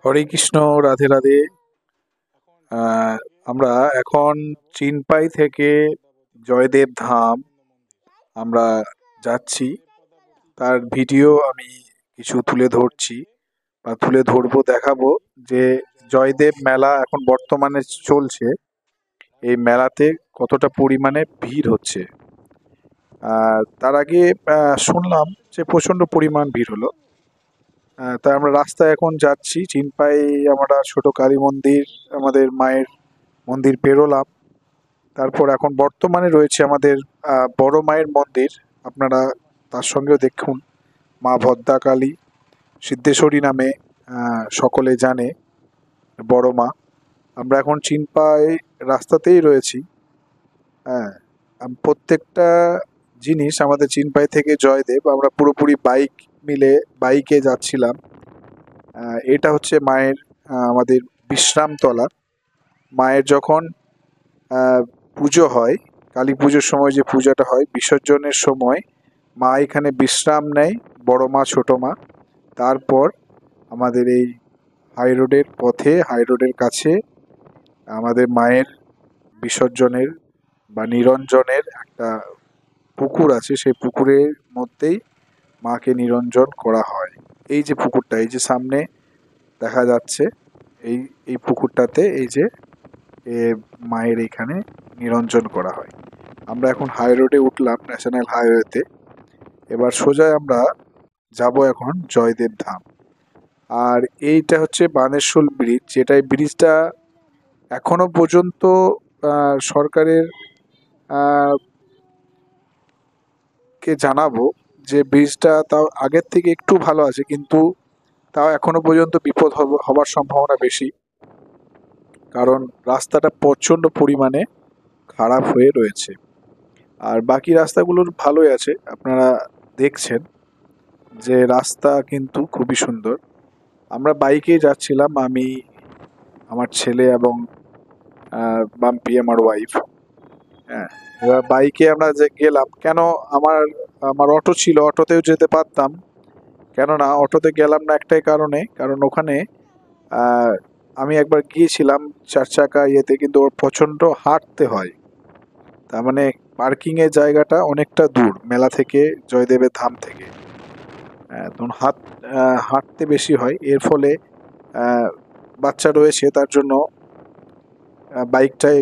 হরে কৃষ্ণ, রাধে রাধে। আমরা এখন চিনপাই থেকে জয়দেব ধাম আমরা যাচ্ছি। তার ভিডিও আমি কিছু তুলে ধরছি বা তুলে ধরবো, দেখাবো যে জয়দেব মেলা এখন বর্তমানে চলছে। এই মেলাতে কতটা পরিমাণে ভিড় হচ্ছে। তার আগে শুনলাম যে প্রচণ্ড পরিমাণ ভিড় হলো। তাই আমরা রাস্তায় এখন যাচ্ছি চিনপাই। আমরা ছোট কালী মন্দির, আমাদের মায়ের মন্দির পেরোলাম। তারপর এখন বর্তমানে রয়েছে আমাদের বড় মায়ের মন্দির। আপনারা তার সঙ্গেও দেখুন, মা ভদ্রাকালী সিদ্ধেশ্বরী নামে সকলে জানে বড় মা। আমরা এখন চিনপাই রাস্তাতেই রয়েছি। হ্যাঁ, প্রত্যেকটা জিনিস আমাদের চিনপাই থেকে জয়দেব আমরা পুরোপুরি বাইকে যাচ্ছিলাম। এটা হচ্ছে মায়ের আমাদের বিশ্রামতলা। মায়ের যখন পুজো হয়, কালী পুজোর সময় যে পূজাটা হয়, বিসর্জনের সময় মা এখানে বিশ্রাম নেয়, বড় মা ছোট মা। তারপর আমাদের এই হাইরোডের পথে, হাইরোডের কাছে আমাদের মায়ের বিসর্জনের বা নিরঞ্জনের একটা পুকুর আছে। সেই পুকুরের মধ্যেই মাকে নিরঞ্জন করা হয়। এই যে পুকুরটা, এই যে সামনে দেখা যাচ্ছে, এই এই পুকুরটাতে এই যে মায়ের এখানে নিরঞ্জন করা হয়। আমরা এখন হাই রোডে উঠলাম, ন্যাশনাল হাইওয়েতে। এবার সোজা আমরা যাব এখন জয়দেব ধাম। আর এইটা হচ্ছে বানেশ্বর ব্রিজ, যেটা ব্রিজটা এখনো পর্যন্ত সরকারের কে জানাবো যে ব্রিজটা তাও আগের থেকে একটু ভালো আছে, কিন্তু তাও এখনো পর্যন্ত বিপদ হবার সম্ভাবনা বেশি, কারণ রাস্তাটা প্রচণ্ড পরিমাণে খারাপ হয়ে রয়েছে। আর বাকি রাস্তাগুলোর ভালোই আছে, আপনারা দেখছেন যে রাস্তা কিন্তু খুবই সুন্দর। আমরা বাইকেই যাচ্ছিলাম, আমি, আমার ছেলে এবং বাম্পি আমার ওয়াইফ। হ্যাঁ, এবার বাইকে আমরা যে গেলাম, কেন আমার আমার অটো ছিল, অটোতেও যেতে পারতাম, কেননা অটোতে গেলাম না একটাই কারণে, কারণ ওখানে আমি একবার গিয়েছিলাম 4 চাকা ইয়েতে, কিন্তু ওর প্রচণ্ড হাঁটতে হয়। তার মানে পার্কিংয়ের জায়গাটা অনেকটা দূর মেলা থেকে, জয়দেবের ধাম থেকে। তখন হাঁটতে বেশি হয়, এর ফলে বাচ্চা রয়েছে, তার জন্য বাইকটাই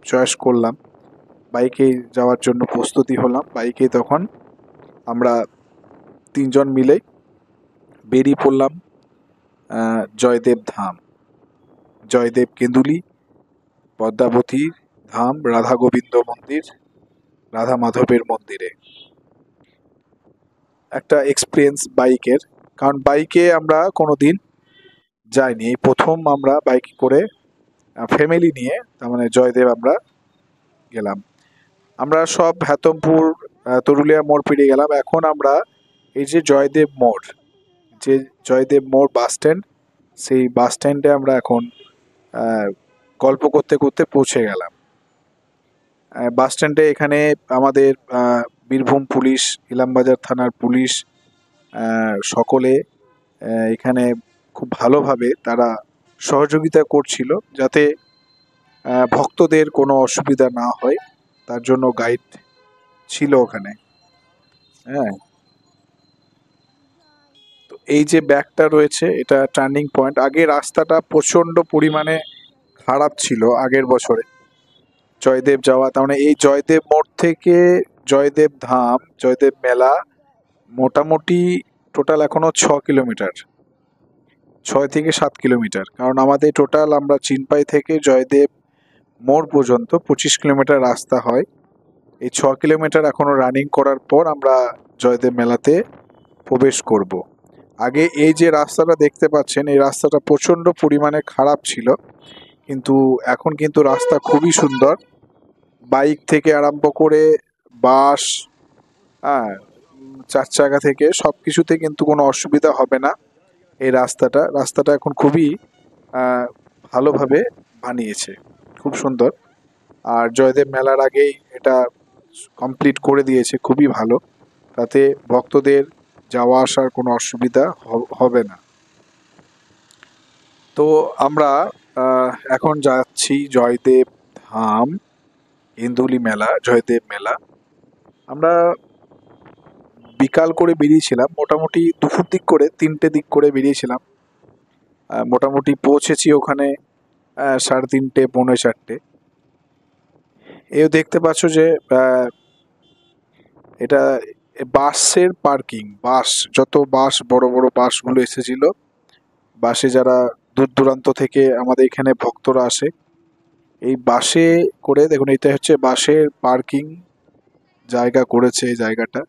চয়েস করলাম। বাইকেই যাওয়ার জন্য প্রস্তুতি হলাম। বাইকে তখন আমরা 3 জন মিলে বেরিয়ে পড়লাম জয়দেব ধাম, জয়দেব কেন্দুলি, পদ্মাবতী ধাম, রাধা গোবিন্দ মন্দির, রাধা মাধবের মন্দিরে। একটা এক্সপিরিয়েন্স বাইকের, কারণ বাইকে আমরা কোনোদিন যাইনি, এই প্রথম আমরা বাইকে করে ফ্যামিলি নিয়ে, তার মানে জয়দেব আমরা গেলাম। আমরা সব হাতমপুর তরুলিয়া মোড় পেরিয়ে গেলাম। এখন আমরা এই যে জয়দেব মোড়, যে জয়দেব মোড় বাস স্ট্যান্ড, সেই বাস স্ট্যান্ডে আমরা এখন গল্প করতে করতে পৌঁছে গেলাম। বাস স্ট্যান্ডে এখানে আমাদের বীরভূম পুলিশ, ইলামবাজার থানার পুলিশ সকলে এখানে খুব ভালোভাবে তারা সহযোগিতা করছিল, যাতে ভক্তদের কোনো অসুবিধা না হয়, তার জন্য গাইড ছিল ওখানে। হ্যাঁ, তো এই যে ব্যাগটা রয়েছে, এটা টার্নিং পয়েন্ট। আগে রাস্তাটা প্রচণ্ড পরিমাণে খারাপ ছিল আগের বছরে জয়দেব যাওয়া, তার মানে এই জয়দেব মোড় থেকে জয়দেব ধাম, জয়দেব মেলা মোটামুটি টোটাল এখনো 6 কিলোমিটার, 6 থেকে 7 কিলোমিটার। কারণ আমাদের টোটাল আমরা চিনপাই থেকে জয়দেব মোড় পর্যন্ত 25 কিলোমিটার রাস্তা হয়। এই 6 কিলোমিটার এখনো রানিং করার পর আমরা জয়দেব মেলাতে প্রবেশ করব। আগে এই যে রাস্তাটা দেখতে পাচ্ছেন, এই রাস্তাটা প্রচণ্ড পরিমাণে খারাপ ছিল, কিন্তু এখন কিন্তু রাস্তা খুবই সুন্দর। বাইক থেকে আরম্ভ করে বাস, 4 চাকা থেকে সব কিছুতে কিন্তু কোনো অসুবিধা হবে না। এই রাস্তাটা এখন খুবই ভালোভাবে বানিয়েছে, খুব সুন্দর। আর জয়দেব মেলার আগেই এটা কমপ্লিট করে দিয়েছে, খুবই ভালো। তাতে ভক্তদের যাওয়া আসার কোনো অসুবিধা হবে না। তো আমরা এখন যাচ্ছি জয়দেব ধাম, ইন্দুলি মেলা, জয়দেব মেলা। আমরা বিকাল করে বেরিয়েছিলাম, মোটামুটি দুপুর দিক করে 3টে দিক করে বেরিয়েছিলাম। মোটামুটি পৌঁছেছি ওখানে 3:30 পৌনে 4টে। এও দেখতে পাচ্ছ যে এটা বাসের পার্কিং। বাস, যত বাস, বড় বড় বাসগুলো এসেছিল, বাসে যারা দূর দূরান্ত থেকে আমাদের এখানে ভক্তরা আসে, এই বাসে করে দেখুন, এটা হচ্ছে বাসের পার্কিং জায়গা করেছে এই জায়গাটা।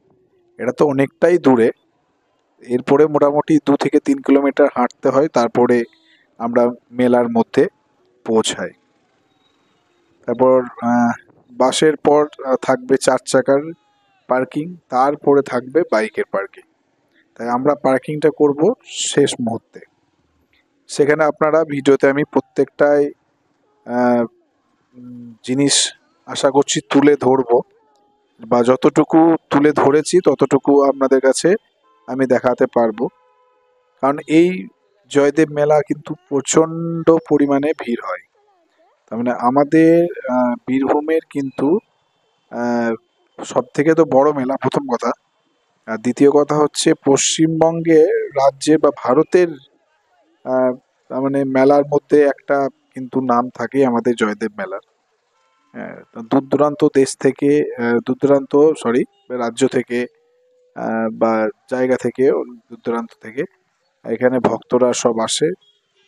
এটা তো অনেকটাই দূরে, এরপরে মোটামুটি 2 থেকে 3 কিলোমিটার হাঁটতে হয়, তারপরে আমরা মেলার মধ্যে পৌঁছাই। তারপর বাসের পর থাকবে 4 চাকার পার্কিং, তারপরে থাকবে বাইকের পার্কিং। তাই আমরা পার্কিংটা করব শেষ মুহূর্তে। সেখানে আপনারা ভিডিওতে আমি প্রত্যেকটাই জিনিস আশা করছি তুলে ধরবো, বা যতটুকু তুলে ধরেছি ততটুকু আপনাদের কাছে আমি দেখাতে পারবো। কারণ এই জয়দেব মেলা কিন্তু প্রচণ্ড পরিমাণে ভিড় হয়। তার মানে আমাদের বীরভূমের কিন্তু সব থেকে তো বড় মেলা, প্রথম কথা। আর দ্বিতীয় কথা হচ্ছে পশ্চিমবঙ্গে, রাজ্যে বা ভারতের তার মানে মেলার মধ্যে একটা কিন্তু নাম থাকে আমাদের জয়দেব মেলার। দূর দূরান্ত দেশ থেকে, দূর দূরান্ত সরি রাজ্য থেকে বা জায়গা থেকে, দূর দূরান্ত থেকে এখানে ভক্তরা সব আসে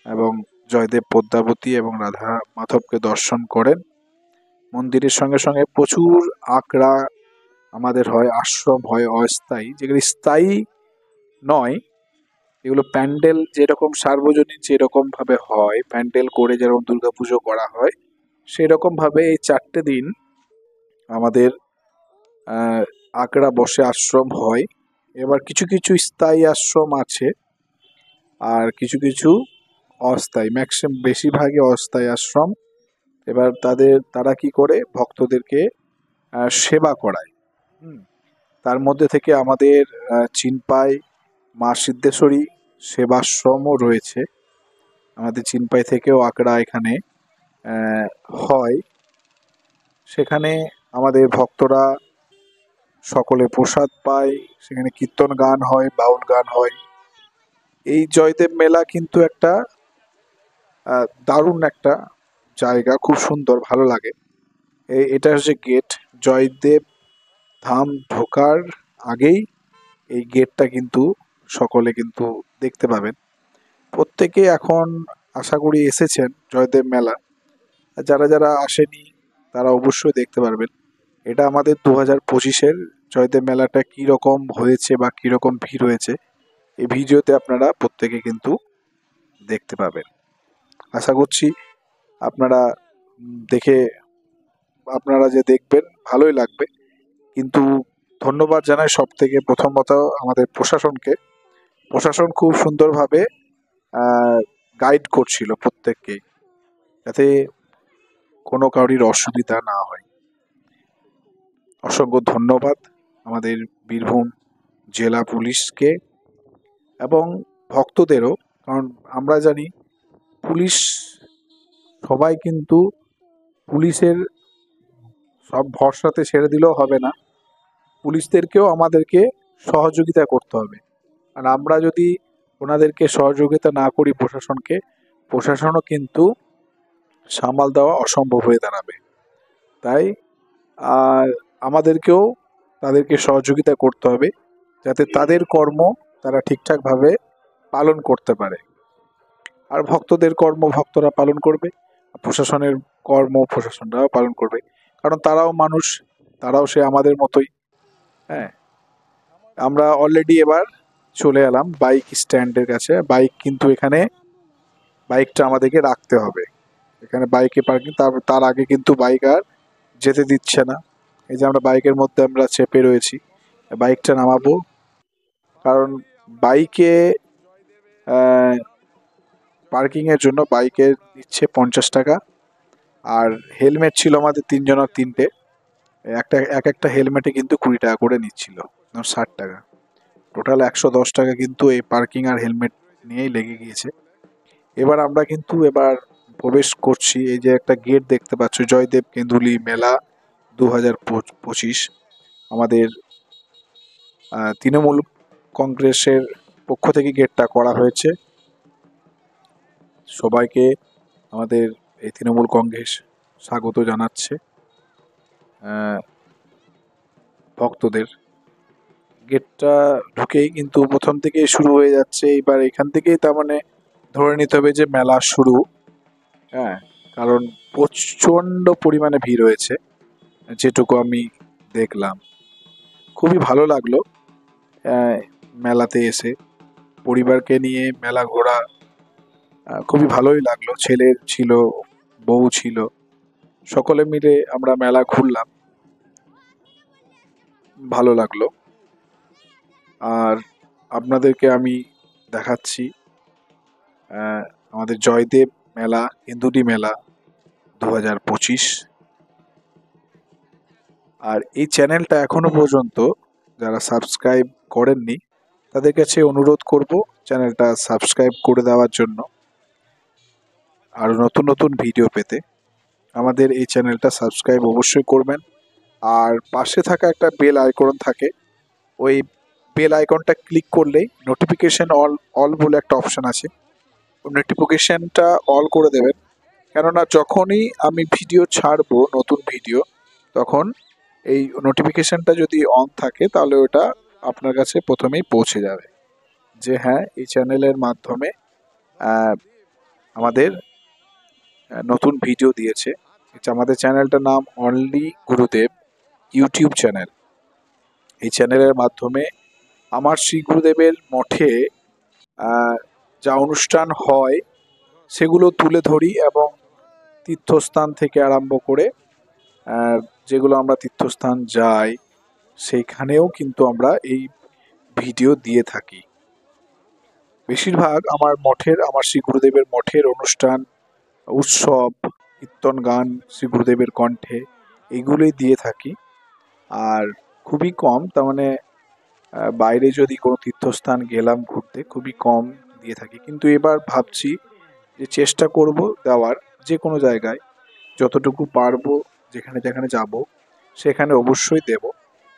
এবং জয়দেব পদ্মাবতী এবং রাধা মাধবকে দর্শন করেন। মন্দিরের সঙ্গে সঙ্গে প্রচুর আখড়া আমাদের হয়, আশ্রম হয় অস্থায়ী, যেগুলো স্থায়ী নয়, এগুলো প্যান্ডেল যেরকম সার্বজনীন যেরকম ভাবে হয়, প্যান্ডেল করে যেরকম দুর্গাপুজো করা হয়, সেরকম ভাবে এই 4টে দিন আমাদের আখড়া বসে, আশ্রম হয়। এবার কিছু কিছু স্থায়ী আশ্রম আছে, আর কিছু কিছু অস্থায়ী, ম্যাক্সিমাম বেশিরভাগই অস্থায়ী আশ্রম। এবার তারা কি করে, ভক্তদেরকে সেবা করায়। তার মধ্যে থেকে আমাদের চিনপাই মা সিদ্ধেশ্বরী সেবাশ্রমও রয়েছে। আমাদের চিনপাই থেকেও আখড়া এখানে হয়। সেখানে আমাদের ভক্তরা সকলে প্রসাদ পায়, সেখানে কীর্তন গান হয়, বাউল গান হয়। এই জয়দেব মেলা কিন্তু একটা দারুণ একটা জায়গা, খুব সুন্দর, ভালো লাগে। এটা হচ্ছে গেট, জয়দেব ধাম ঢোকার আগেই এই গেটটা কিন্তু সকলে কিন্তু দেখতে পাবেন। প্রত্যেকে এখন আশা করি এসেছেন জয়দেব মেলা, যারা যারা আসেনি তারা অবশ্যই দেখতে পারবেন। এটা আমাদের 2025-এর জয়দেব মেলাটা কীরকম হয়েছে বা কীরকম ভিড় হয়েছে, এই ভিডিওতে আপনারা প্রত্যেকে কিন্তু দেখতে পাবেন। আশা করছি আপনারা দেখে, আপনারা যে দেখবেন ভালোই লাগবে। কিন্তু ধন্যবাদ জানাই সব থেকে প্রথমত আমাদের প্রশাসনকে। প্রশাসন খুব সুন্দরভাবে গাইড করছিল প্রত্যেককেই, যাতে কোনো কারোর অসুবিধা না হয়। অসংখ্য ধন্যবাদ আমাদের বীরভূম জেলা পুলিশকে এবং ভক্তদেরও। কারণ আমরা জানি পুলিশ, সবাই কিন্তু পুলিশের সব ভরসাতে ছেড়ে দিলেও হবে না, পুলিশদেরকেও আমাদেরকে সহযোগিতা করতে হবে। আর আমরা যদি ওনাদেরকে সহযোগিতা না করি, প্রশাসনও কিন্তু সামাল দেওয়া অসম্ভব হয়ে দাঁড়াবে। তাই আমাদেরকেও তাদেরকে সহযোগিতা করতে হবে, যাতে তাদের কর্ম তারা ঠিকঠাকভাবে পালন করতে পারে। আর ভক্তদের কর্ম ভক্তরা পালন করবে, প্রশাসনের কর্ম প্রশাসনরাও পালন করবে। কারণ তারাও মানুষ, তারাও সে আমাদের মতোই। হ্যাঁ, আমরা অলরেডি এবার চলে এলাম বাইক স্ট্যান্ডের কাছে। বাইক কিন্তু এখানে, বাইকটা আমাদেরকে রাখতে হবে এখানে, বাইকে পার্কিং। তার আগে কিন্তু বাইক আর যেতে দিচ্ছে না। এই যে আমরা বাইকের মধ্যে আমরা চেপে রয়েছি, বাইকটা নামাবো। কারণ বাইকে পার্কিংয়ের জন্য বাইকে নিচ্ছে 50 টাকা, আর হেলমেট ছিল আমাদের 3জনের 3টে, একটা হেলমেটে কিন্তু 20 টাকা করে নিচ্ছিল, 60 টাকা। টোটাল 110 টাকা কিন্তু এই পার্কিং আর হেলমেট নিয়েই লেগে গিয়েছে। এবার আমরা কিন্তু প্রবেশ করছি। এই যে একটা গেট দেখতে পাচ্ছ, জয়দেব কেঁদুলি মেলা 2025 আমাদের তৃণমূল কংগ্রেসের পক্ষ থেকে গেটটা করা হয়েছে। সবাইকে আমাদের এই তৃণমূল কংগ্রেস স্বাগত জানাচ্ছে ভক্তদের। গেটটা ঢুকেই কিন্তু প্রথম থেকেই শুরু হয়ে যাচ্ছে। এবার এখান থেকেই তার মানে ধরে নিতে হবে যে মেলা শুরু। হ্যাঁ, কারণ প্রচণ্ড পরিমাণে ভিড় হয়েছে যেটুকু আমি দেখলাম। খুবই ভালো লাগলো মেলাতে এসে, পরিবারকে নিয়ে মেলা ঘোরা খুবই ভালোই লাগলো। ছেলের ছিল, বউ ছিল, সকলে মিলে আমরা মেলা ঘুরলাম, ভালো লাগলো। আর আপনাদেরকে আমি দেখাচ্ছি আমাদের জয়দেব মেলা, কেন্দুলি মেলা 2025। আর এই চ্যানেলটা এখনো পর্যন্ত যারা সাবস্ক্রাইব করেননি তাদের কাছে অনুরোধ করব চ্যানেলটা সাবস্ক্রাইব করে দেওয়ার জন্য। আর নতুন নতুন ভিডিও পেতে আমাদের এই চ্যানেলটা সাবস্ক্রাইব অবশ্যই করবেন। আর পাশে থাকা একটা বেল আইকন থাকে, ওই বেল আইকনটা ক্লিক করলেই নোটিফিকেশন অল বলে একটা অপশান আছে, ওই নোটিফিকেশনটা অল করে দেবেন। কেননা যখনই আমি ভিডিও ছাড়বো নতুন ভিডিও, তখন এই নোটিফিকেশনটা যদি অন থাকে তাহলে ওটা আপনার কাছে প্রথমেই পৌঁছে যাবে যে হ্যাঁ, এই চ্যানেলের মাধ্যমে আমাদের নতুন ভিডিও দিয়েছে। আমাদের চ্যানেলটার নাম অনলি গুরুদেব ইউটিউব চ্যানেল। এই চ্যানেলের মাধ্যমে আমার শ্রী গুরুদেবের মঠে যা অনুষ্ঠান হয় সেগুলো তুলে ধরি, এবং তীর্থস্থান থেকে আরম্ভ করে যেগুলো আমরা তীর্থস্থান যাই সেইখানেও কিন্তু আমরা এই ভিডিও দিয়ে থাকি। বেশিরভাগ আমার শ্রী গুরুদেবের মঠের অনুষ্ঠান, উৎসব, কীর্তন গান শ্রী গুরুদেবের কণ্ঠে, এইগুলোই দিয়ে থাকি। আর খুবই কম, তার মানে বাইরে যদি কোনো তীর্থস্থান গেলাম ঘুরতে, খুবই কম দিয়ে থাকি। কিন্তু এবার ভাবছি যে চেষ্টা করব দেওয়ার, যে কোনো জায়গায় যতটুকু পারবো, যেখানে যেখানে যাব সেখানে অবশ্যই দেব।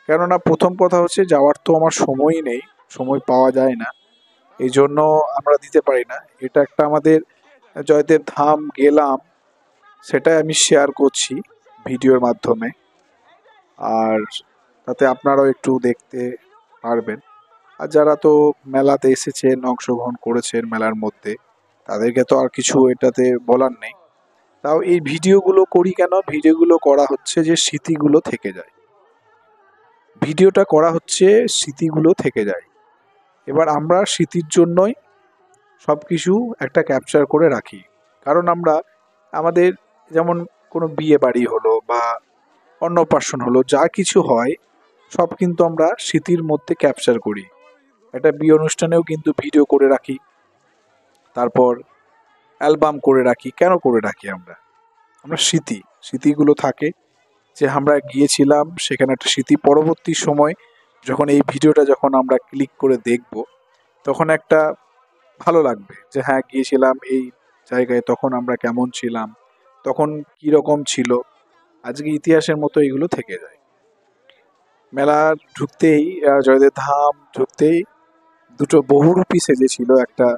কেননা প্রথম কথা হচ্ছে যাওয়ার তো আমার সময়ই নেই, সময় পাওয়া যায় না, এই জন্য আমরা দিতে পারি না। এটা একটা আমাদের জয়দেব ধাম গেলাম, সেটাই আমি শেয়ার করছি ভিডিওর মাধ্যমে। আর তাতে আপনারাও একটু দেখতে পারবেন। আর যারা তো মেলাতে এসেছেন, অংশগ্রহণ করেছেন মেলার মধ্যে, তাদেরকে তো আর কিছু এটাতে বলার নেই। তাও এই ভিডিওগুলো করি কেন? ভিডিওগুলো করা হচ্ছে যে স্মৃতিগুলো থেকে যায়। ভিডিওটা করা হচ্ছে স্মৃতিগুলো থেকে যায়। এবার আমরা স্মৃতির জন্যই সব কিছু একটা ক্যাপচার করে রাখি। কারণ আমরা আমাদের যেমন কোনো বিয়ে বাড়ি হলো বা অন্নপ্রাশন হলো, যা কিছু হয় সব কিন্তু আমরা স্মৃতির মধ্যে ক্যাপচার করি। একটা বিয়ে অনুষ্ঠানেও কিন্তু ভিডিও করে রাখি, তারপর অ্যালবাম করে রাখি। কেন করে রাখি? আমরা স্মৃতিগুলো থাকে যে আমরা গিয়েছিলাম সেখানে, একটা স্মৃতি। পরবর্তী সময় যখন এই ভিডিওটা যখন আমরা ক্লিক করে দেখব, তখন একটা ভালো লাগবে যে হ্যাঁ, গিয়েছিলাম এই জায়গায়, তখন আমরা কেমন ছিলাম, তখন কি রকম ছিল। আজকে ইতিহাসের মতো এগুলো থেকে যায়। মেলা ঢুকতেই, জয়দেব ধাম ঢুকতেই দুটো বহুরূপী সেজেছিল। একটা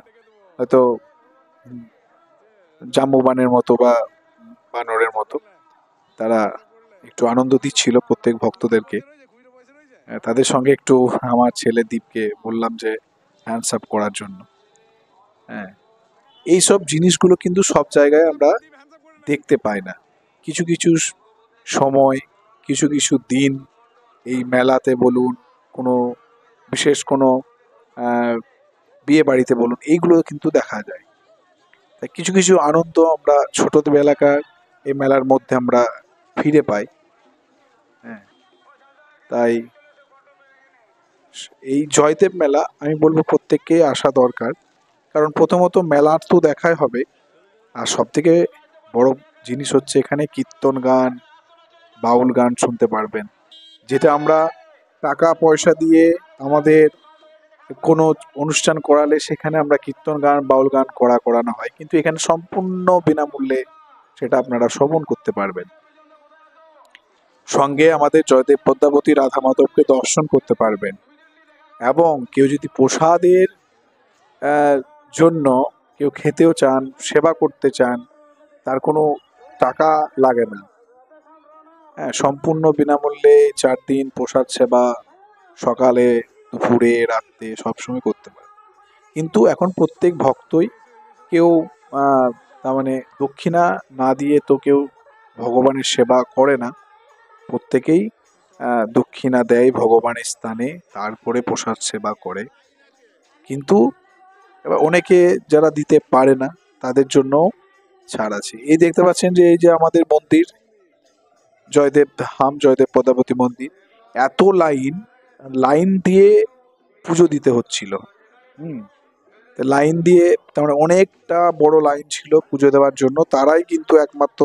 হয়তো জাম্বুবানের মতো বা বানরের মতো, তারা একটু আনন্দ দিচ্ছিল প্রত্যেক ভক্তদেরকে। তাদের সঙ্গে একটু আমার ছেলে দীপকে বললাম যে হ্যান্ডস আপ করার জন্য। হ্যাঁ, এইসব জিনিসগুলো কিন্তু সব জায়গায় আমরা দেখতে পাই না। কিছু কিছু সময়, কিছু কিছু দিন এই মেলাতে বলুন, কোনো বিশেষ কোনো বিয়ে বাড়িতে বলুন, এইগুলো কিন্তু দেখা যায়। তাই কিছু কিছু আনন্দ আমরা ছোটবেলাকার এই মেলার মধ্যে আমরা ফিরে পাই। হ্যাঁ, তাই এই জয়দেব মেলা আমি বলবো প্রত্যেককেই আসা দরকার। কারণ প্রথমত মেলা তো দেখাই হবে, আর সব থেকে বড় জিনিস হচ্ছে এখানে কীর্তন গান, বাউল গান শুনতে পারবেন, যেটা আমরা টাকা পয়সা দিয়ে আমাদের কোনো অনুষ্ঠান করালে সেখানে আমরা কীর্তন গান বাউল গান করানো হয়, কিন্তু এখানে সম্পূর্ণ বিনামূল্যে সেটা আপনারা শ্রবণ করতে পারবেন। সঙ্গে আমাদের জয়দেব পদ্মাবতী রাধা মাধবকে দর্শন করতে পারবেন। এবং কেউ যদি প্রসাদের জন্য কেউ খেতেও চান, সেবা করতে চান, তার কোনো টাকা লাগে না। হ্যাঁ, সম্পূর্ণ বিনামূল্যে 4 দিন প্রসাদ সেবা সকালে, দুপুরে, রাত্রে সবসময় করতে পারে। কিন্তু এখন প্রত্যেক ভক্তই কেউ তার মানে দক্ষিণা না দিয়ে তো কেউ ভগবানের সেবা করে না। প্রত্যেকেই দক্ষিণা দেয় ভগবানের স্থানে, তারপরে প্রসাদ সেবা করে। কিন্তু এবার অনেকে যারা দিতে পারে না তাদের জন্য ছাড় আছে। এই দেখতে পাচ্ছেন যে এই যে আমাদের মন্দির জয়দেব ধাম, জয়দেব পদ্মাবতী মন্দির, এত লাইন দিয়ে পুজো দিতে হচ্ছিল। লাইন দিয়ে, তার মানে অনেকটা বড় লাইন ছিল পুজো দেওয়ার জন্য। তারাই কিন্তু একমাত্র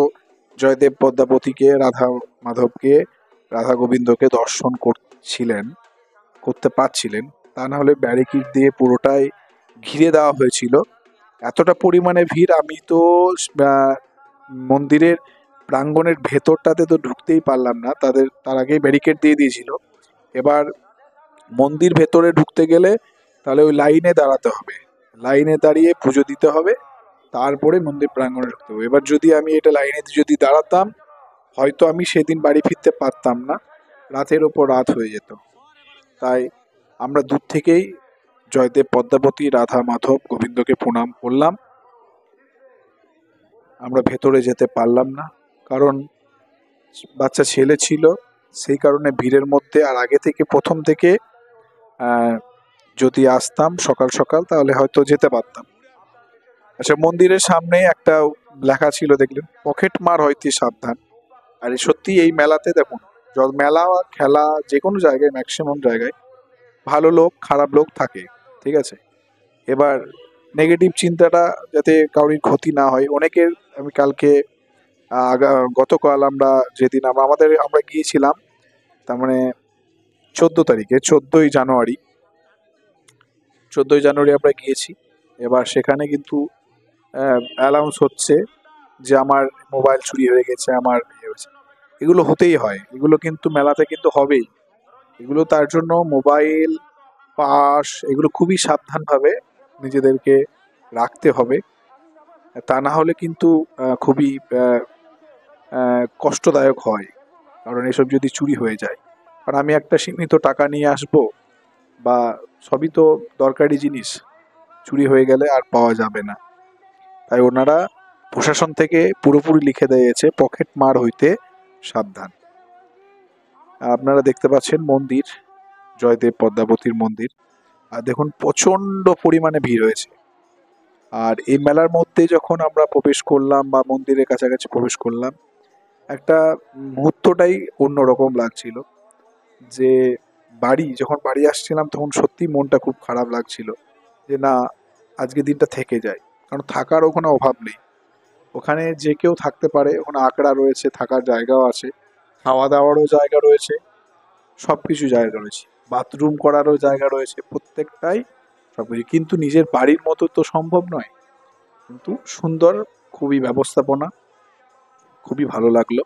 জয়দেব পদ্মাবতীকে, রাধা মাধবকে, রাধা গোবিন্দকে দর্শন করতে পারছিলেন। তা না হলে ব্যারিকেড দিয়ে পুরোটাই ঘিরে দেওয়া হয়েছিল। এতটা পরিমাণে ভিড়, আমি তো মন্দিরের প্রাঙ্গণের ভেতরটাতে তো ঢুকতেই পারলাম না, তার আগেই ব্যারিকেড দিয়ে দিয়েছিল। এবার মন্দির ভেতরে ঢুকতে গেলে তাহলে ওই লাইনে দাঁড়াতে হবে, লাইনে দাঁড়িয়ে পুজো দিতে হবে, তারপরে মন্দির প্রাঙ্গণে ঢুকতে হবে। এবার যদি আমি এটা লাইনে যদি দাঁড়াতাম, হয়তো আমি সেদিন বাড়ি ফিরতে পারতাম না, রাতের ওপর রাত হয়ে যেত। তাই আমরা দূর থেকেই জয়দেব পদ্মাবতী, রাধা মাধব গোবিন্দকে প্রণাম করলাম। আমরা ভেতরে যেতে পারলাম না, কারণ বাচ্চা ছেলে ছিল, সেই কারণে ভিড়ের মধ্যে। আর আগে থেকে প্রথম থেকে যদি আসতাম সকাল সকাল তাহলে হয়তো যেতে পারতাম। আচ্ছা, মন্দিরের সামনে একটা লেখা ছিল, দেখলেন, পকেট মার হইতে সাবধান। আর সত্যি এই মেলাতে দেখুন, মেলা খেলা যে কোনো জায়গায়, ম্যাক্সিমাম জায়গায় ভালো লোক খারাপ লোক থাকে, ঠিক আছে। এবার নেগেটিভ চিন্তাটা যাতে কারোর ক্ষতি না হয়। অনেকের, আমি কালকে গতকাল আমরা যেদিন আমরা গিয়েছিলাম, তার মানে 14 তারিখে, 14ই জানুয়ারি আমরা গিয়েছি। এবার সেখানে কিন্তু অ্যানাউন্স হচ্ছে যে আমার মোবাইল চুরি হয়ে গেছে, আমার হয়েছে। এগুলো হতেই হয়, এগুলো কিন্তু মেলাতে কিন্তু হবেই। এগুলো তার জন্য মোবাইল, পাস, এগুলো খুবই সাবধানভাবে নিজেদেরকে রাখতে হবে। তা না হলে কিন্তু খুবই কষ্টদায়ক হয়, কারণ এসব যদি চুরি হয়ে যায়। কারণ আমি একটা সীমিত টাকা নিয়ে আসব, বা সবই তো দরকারি জিনিস, চুরি হয়ে গেলে আর পাওয়া যাবে না। তাই ওনারা প্রশাসন থেকে পুরোপুরি লিখে দিয়েছে, পকেট মার হইতে সাবধান। আপনারা দেখতে পাচ্ছেন মন্দির, জয়দেব পদ্মাবতীর মন্দির, আর দেখুন প্রচন্ড পরিমাণে ভিড় হয়েছে। আর এই মেলার মধ্যে যখন আমরা প্রবেশ করলাম বা মন্দিরের কাছাকাছি প্রবেশ করলাম, একটা মুহূর্তটাই অন্যরকম লাগছিল। যে যখন বাড়ি আসছিলাম তখন সত্যি মনটা খুব খারাপ লাগছিল, যে না, আজকে দিনটা থেকে যায়। কারণ থাকারও কোনো অভাব নেই, ওখানে যে কেউ থাকতে পারে, ওখানে আখড়া রয়েছে, থাকার জায়গাও আছে, খাওয়া দাওয়ারও জায়গা রয়েছে, সব কিছু জায়গা রয়েছে, বাথরুম করারও জায়গা রয়েছে, প্রত্যেকটাই সবকিছু। কিন্তু নিজের বাড়ির মতো তো সম্ভব নয়, কিন্তু সুন্দর, খুবই ব্যবস্থাপনা, খুবই ভালো লাগলো।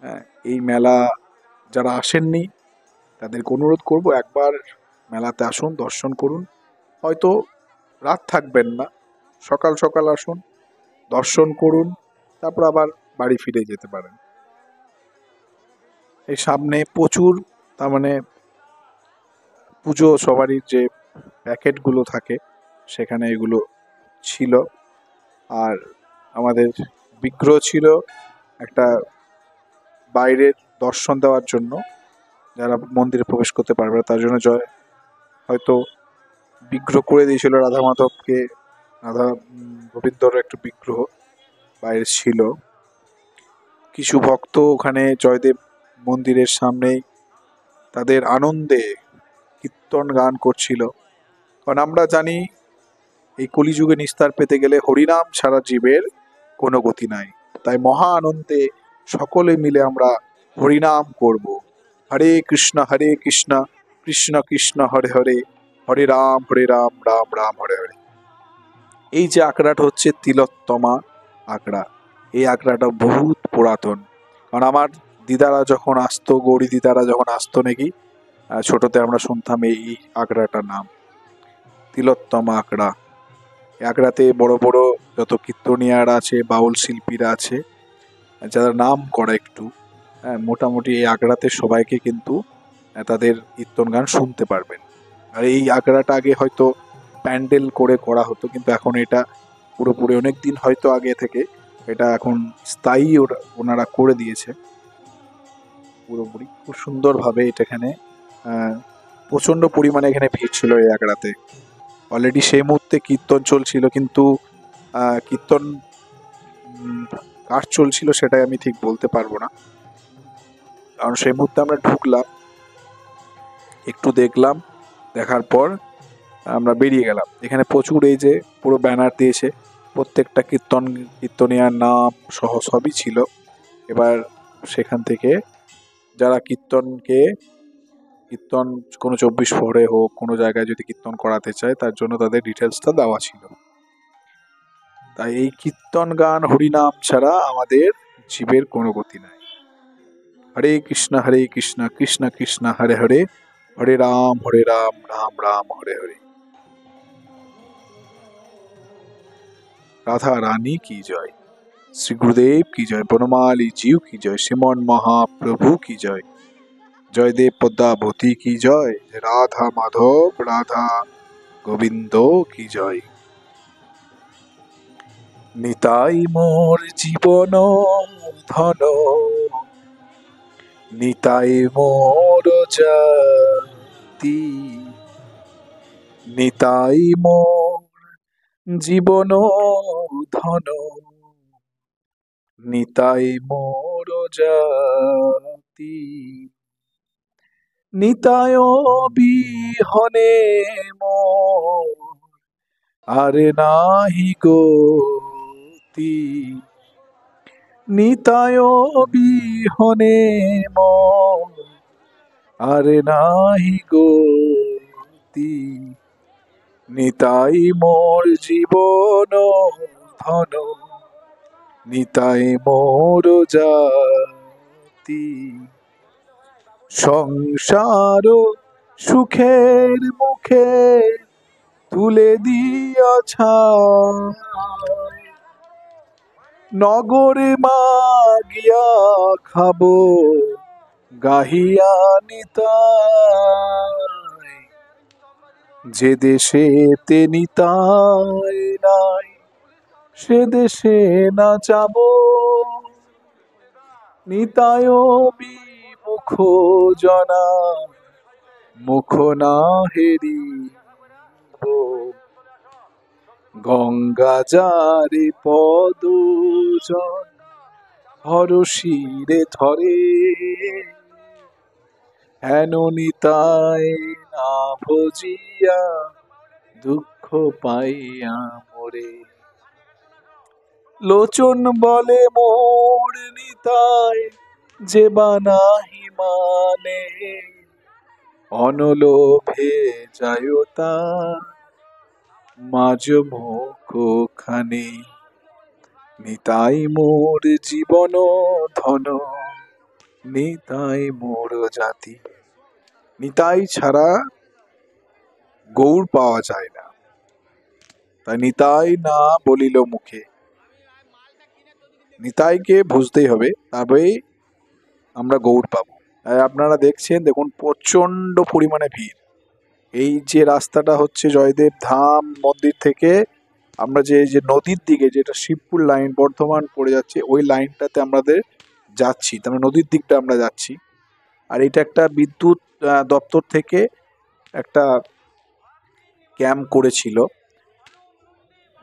হ্যাঁ, এই মেলা যারা আসেননি তাদেরকে অনুরোধ করব, একবার মেলাতে আসুন, দর্শন করুন। হয়তো রাত থাকবেন না, সকাল সকাল আসুন, দর্শন করুন, তারপর আবার বাড়ি ফিরে যেতে পারেন। এই সামনে প্রচুর, তার মানে পুজো সবারই যে প্যাকেটগুলো থাকে সেখানে এগুলো ছিল। আর আমাদের বিগ্রহ ছিল একটা বাইরের দর্শন দেওয়ার জন্য, যারা মন্দিরে প্রবেশ করতে পারবে না তার জন্য হয়তো বিগ্রহ করে দিয়েছিল রাধা মাধবকে, রাধা গোবিন্দর একটা বিগ্রহ বাইরে ছিল। কিছু ভক্ত ওখানে জয়দেব মন্দিরের সামনেই তাদের আনন্দে কীর্তন গান করছিল। কারণ আমরা জানি এই কলিযুগে নিস্তার পেতে গেলে হরিনাম ছাড়া জীবের কোনো গতি নাই। তাই মহা আনন্দে সকলে মিলে আমরা হরিনাম করব। হরে কৃষ্ণ কৃষ্ণ কৃষ্ণ কৃষ্ণ হরে হরে, হরে রাম রাম রাম হরে হরে। এই যে আখড়াটা হচ্ছে তিলোত্তমা আখড়া। এই আখড়াটা বহুত পুরাতন। কারণ আমার দিদারা যখন আসতো, গৌরী দিদারা যখন আসতো নাকি, ছোটতে আমরা শুনতাম এই আখড়াটার নাম তিলোত্তমা আখড়া। এই আখড়াতে বড় বড় যত কীর্তনিয়ারা আছে, বাউল শিল্পীরা আছে, যারা নাম করা একটু, মোটামুটি এই আখড়াতে সবাইকে কিন্তু তাদের কীর্তন গান শুনতে পারবেন। আর এই আখড়াটা আগে হয়তো প্যান্ডেল করে করা হতো, কিন্তু এখন এটা পুরোপুরি অনেক দিন হয়তো আগে থেকে এটা এখন স্থায়ী ওনারা করে দিয়েছে পুরোপুরি। খুব সুন্দরভাবে এটা এখানে প্রচণ্ড পরিমাণে এখানে ভিড় ছিল এই আখড়াতে। অলরেডি সেই মুহূর্তে কীর্তন চলছিল, কিন্তু কীর্তন কার চলছিল সেটাই আমি ঠিক বলতে পারবো না, কারণ সেই মুহূর্তে আমরা ঢুকলাম, একটু দেখলাম, দেখার পর আমরা বেরিয়ে গেলাম। এখানে প্রচুর এই যে পুরো ব্যানার দিয়েছে, প্রত্যেকটা কীর্তনিয়ার নাম সহ সবই ছিল। এবার সেখান থেকে যারা কীর্তন কোনো 24 প্রহরে হোক, কোনো জায়গায় যদি কীর্তন করাতে চায়, তার জন্য তাদের ডিটেলসটা দেওয়া ছিল। তাই এই কীর্তন গান হরিনাম ছাড়া আমাদের জীবের কোনো গতি নাই। হরে কৃষ্ণ কৃষ্ণ কৃষ্ণ হরে হরে, হরে রাম রাম রাম হরে হরে। राधा रानी की जय, श्री गुरुदेव की जय, बनमाली जीव की जय, श्रीमन महाप्रभु की जय, जयदेव पद्मावती की जय, राधा माधव राधा गोविंदो की जय। निताई मोर जीवन धन, निताई मोर जाति, निताई मोर জীবন ধন, নিতাই মোর জাতি, নিতায় বিহনে মোর আর নাহি গতি, নিতায় বিহনে মোর আর নাহি গতি, নিতাই মোর জীবন ধন, নিতাই মোর জাতি, সংসার সুখের মুখে তুলে দিয়াছ, নগরে মাগিয়া খাবো গাহিয়া নিতাই, যে দেশে তে নিতাই নাই সে দেশে না যাব, নিতায় বিমুখ জনা মুখ না হেরিব, গঙ্গা যারে পদ জন হরশিরে ধরে, হেন নিতাই না ভজিয়া দুঃখ পাইয়া মোরে, লোচন বলে মোর নিতাই যে বানাহি মানে, অনলোভে যায়তা মাঝ মুখ খানে, নিতাই মোর জীবন ধন, নিতাই মোর জাতি। নিতাই ছাড়া গৌর পাওয়া যায় না, তাই নিতাই না বলিল মুখে, নিতাইকে বুঝতেই হবে, তবে আমরা গৌর পাবো। আপনারা দেখছেন, দেখুন প্রচন্ড পরিমাণে ভিড়। এই যে রাস্তাটা হচ্ছে জয়দেব ধাম মন্দির থেকে আমরা যে নদীর দিকে, যেটা শিবপুর লাইন বর্ধমান পড়ে যাচ্ছে, ওই লাইনটাতে আমাদের যাচ্ছি, তার নদীর দিকটা আমরা যাচ্ছি। আর এটা একটা বিদ্যুৎ দপ্তর থেকে একটা ক্যাম্প করেছিল,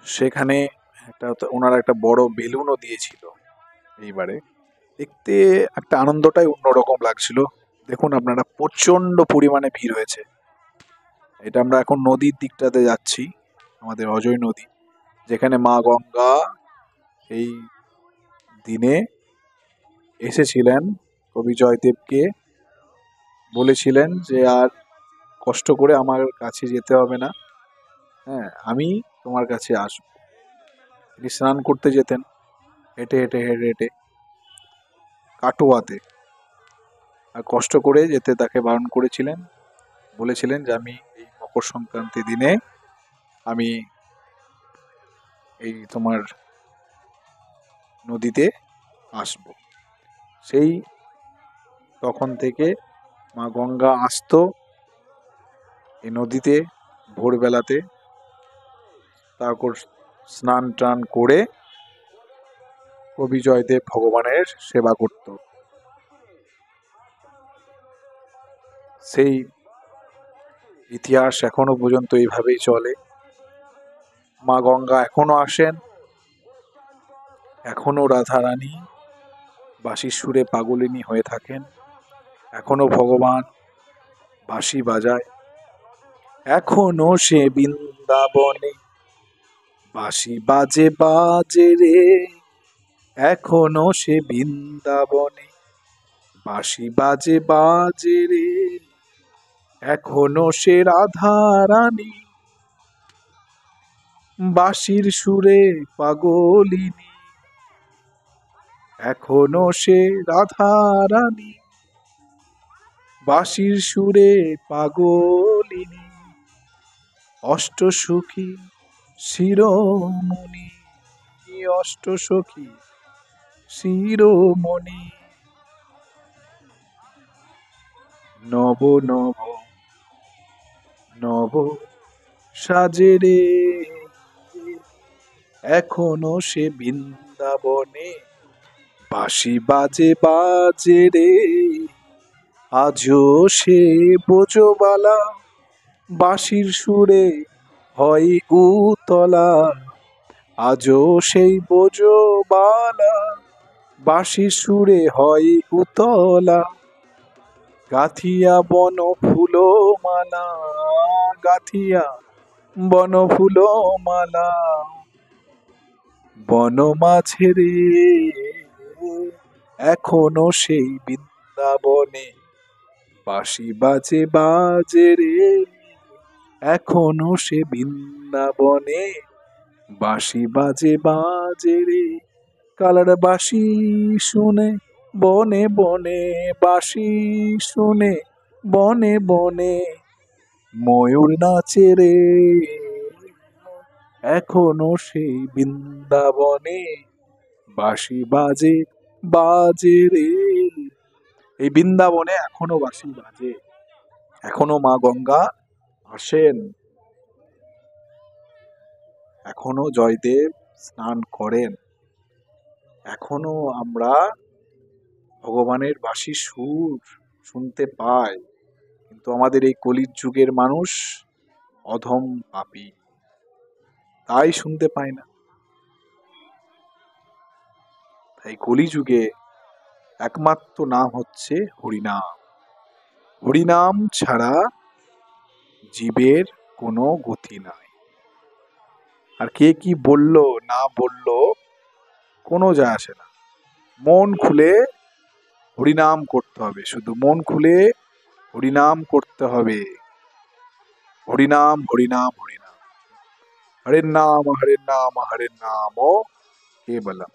সেখানে ওনারা একটা বড় বেলুনও দিয়েছিল। এইবারে দেখতে একটা আনন্দটাই অন্যরকম লাগছিল। দেখুন আপনারা, প্রচন্ড পরিমাণে ভিড় হয়েছে। এটা আমরা এখন নদীর দিকটাতে যাচ্ছি, আমাদের অজয় নদী, যেখানে মা গঙ্গা এই দিনে এসেছিলেন, কবি জয়দেবকে বলেছিলেন যে আর কষ্ট করে আমার কাছে যেতে হবে না, হ্যাঁ, আমি তোমার কাছে আসবো। তিনি স্নান করতে যেতেন হেঁটে হেঁটে হেঁটে হেঁটে কাটোয়াতে, আর কষ্ট করে যেতে তাকে বারণ করেছিলেন, বলেছিলেন যে আমি এই মকর সংক্রান্তি দিনে আমি এই তোমার নদীতে আসবো। সেই তখন থেকে মা গঙ্গা আসতো এই নদীতে ভোরবেলাতে, তারপর স্নান টান করে কবি জয়দেব ভগবানের সেবা করত। সেই ইতিহাস এখনো পর্যন্ত এইভাবেই চলে। মা গঙ্গা এখনো আসেন, এখনো রাধারানী বাঁশির সুরে পাগলিনী হয়ে থাকেন, এখনো ভগবান বাঁশি বাজায়, এখনো সে বৃন্দাবনে বাঁশি বাজে বাজে রে, এখনো সে বৃন্দাবনে বাঁশি বাজে বাজে রে, এখনো সে রাধারানী বাঁশির সুরে পাগলিনী, এখনো সে রাধারানী বাঁশির সুরে পাগলিনী, অষ্টসখী শিরোমণি, অষ্টসখী শিরোমণি, নব নব নব সাজে রে, এখনো সে বৃন্দাবনে বাঁশি বাজে বাজে রে, আজও সে বোঝবালা বাঁশির সুরে হয় উতলা, আজও সেই বোঝবালা বাঁশির সুরে হয় উতলা, গাথিয়া বন ফুলো মালা, গাথিয়া বন ফুলো মালা, বন মাঝে রে, এখনো সেই বৃন্দাবনে বাঁশি বাজে বাজে রে, এখনো সে বৃন্দাবনে বাঁশি বাজে বাজে রে, কালার বাঁশি শুনে বনে বনে, বাঁশি শুনে বনে বনে ময়ূর নাচে রে, এখনো সেই বৃন্দাবনে বাঁশি বাজে বাজে রে। এই বৃন্দাবনে এখনো বাঁশি বাজে, এখনো মা গঙ্গা আসেন, এখনো জয়দেব স্নান করেন, এখনো আমরা ভগবানের বাঁশির সুর শুনতে পাই। কিন্তু আমাদের এই কলির যুগের মানুষ অধম পাপী, তাই শুনতে পায় না। তাই কলিযুগে একমাত্র নাম হচ্ছে হরিনাম। হরিনাম ছাড়া জীবের কোনো গতি নাই। আর কে কি বলল না বলল কোনো যায় আসে না। মন খুলে হরিনাম করতে হবে, শুধু মন খুলে হরিনাম করতে হবে। হরিনাম হরিনাম হরিনাম, হরের নাম হরের নাম হরের নাম ও কেবলম।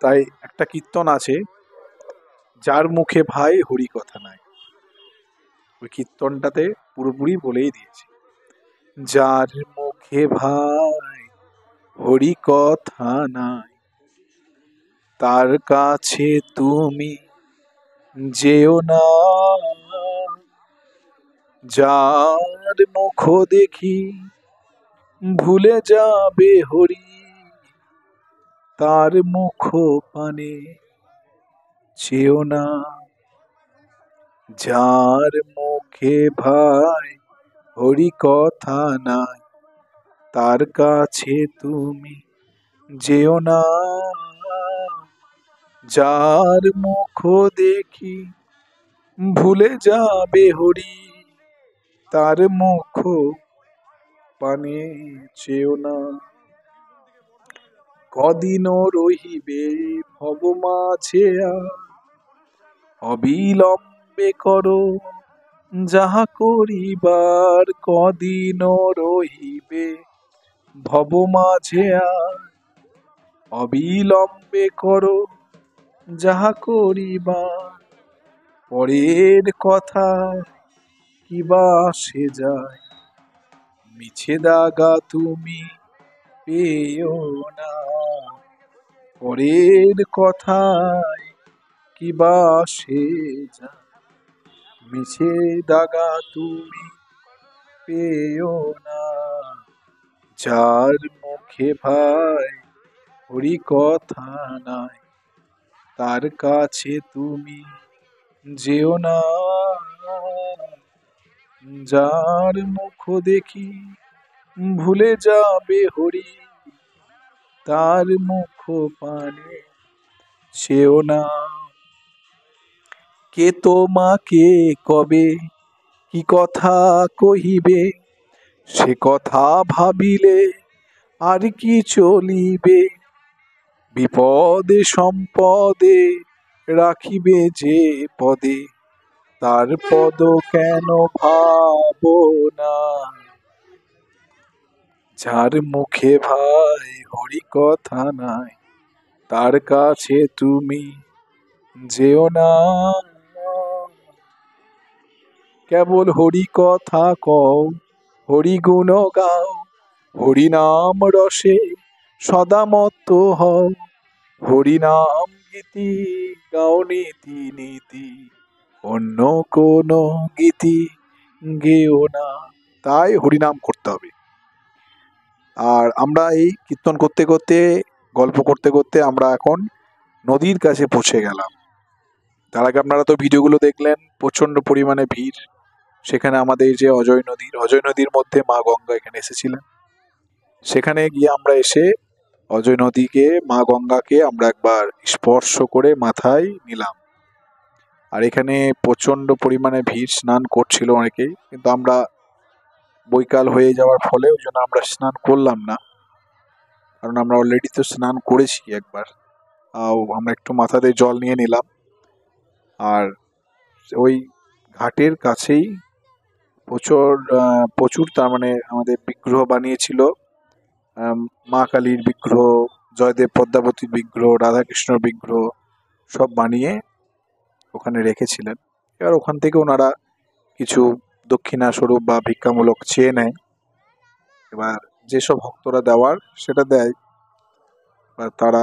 তাই একটা কীর্তন আছে, যার মুখে ভাই হরি কথা নাই, ওই কীর্তনটাতে পুরোপুরি বলেই দিয়েছে, যার মুখে ভাই হরি কথা নাই, তার কাছে তুমি যেও না, যার মুখ দেখি ভুলে যাবে হরি, তার মুখ পানে চেও না, যার মুখে ভাই হরি কথা নাই, তার কাছে তুমি যেও না, যার মুখ দেখি ভুলে যাবে হরি, তার মুখ পানে চেও না। কদিন রহিবে ভব মাঝে, অবিলম্বে করো যাহা করিবার, কদিন রহিবে ভব মাঝে আর। অবিলম্বে করো যাহা করিবার, পরের কথা কিবা সে যায়, মিছে দাগা তুমি পেও না। পরের কথায় কিবা সে যায়, মিছে দাগা তুমি পেও না। যার মুখে ভাই হরি কথা নাই, তার কাছে তুমি যেও না। যার মুখ দেখি ভুলে যাবে হরি, তার মুখ পানে সেও না। কে তোমাকে কবে কি কথা কহিবে, সে কথা ভাবিলে আর কি চলিবে। বিপদে সম্পদে রাখিবে যে পদে, তার পদ কেন ভাবো না। যার মুখে ভাই হরি কথা নাই, তার কাছে তুমি যেও না। কেবল হরি কথা কও, হরি গুণ গাও, হরি নাম রসে সদা মত্ত হও। হরি নাম গীতি গাও নীতি নীতি, অন্য কোন গীতি গেও না। তাই হরিনাম করতে হবে। আর আমরা এই কীর্তন করতে করতে, গল্প করতে করতে আমরা এখন নদীর কাছে পৌঁছে গেলাম। তার আগে আপনারা তো ভিডিওগুলো দেখলেন, প্রচন্ড পরিমাণে ভিড়। সেখানে আমাদের যে অজয় নদীর মধ্যে মা গঙ্গা এখানে এসেছিলেন। সেখানে গিয়ে আমরা এসে অজয় নদীকে, মা গঙ্গাকে আমরা একবার স্পর্শ করে মাথায় নিলাম। আর এখানে প্রচন্ড পরিমাণে ভিড়, স্নান করছিল অনেকেই, কিন্তু আমরা বৈকাল হয়ে যাওয়ার ফলে ওই জন্য আমরা স্নান করলাম না, কারণ আমরা অলরেডি তো স্নান করেছি একবার। আমরা একটু মাথাতে জল নিয়ে নিলাম। আর ওই ঘাটের কাছেই প্রচুর তার মানে আমাদের বিগ্রহ বানিয়েছিল। মা কালীর বিগ্রহ, জয়দেব পদ্মাবতীর বিগ্রহ, রাধাকৃষ্ণর বিগ্রহ সব বানিয়ে ওখানে রেখেছিলেন। এবার ওখান থেকে ওনারা কিছু দক্ষিণা স্বরূপ বা ভিক্ষামূলক চেয়ে নেয়। এবার যেসব ভক্তরা দেওয়ার সেটা দেয়, বা তারা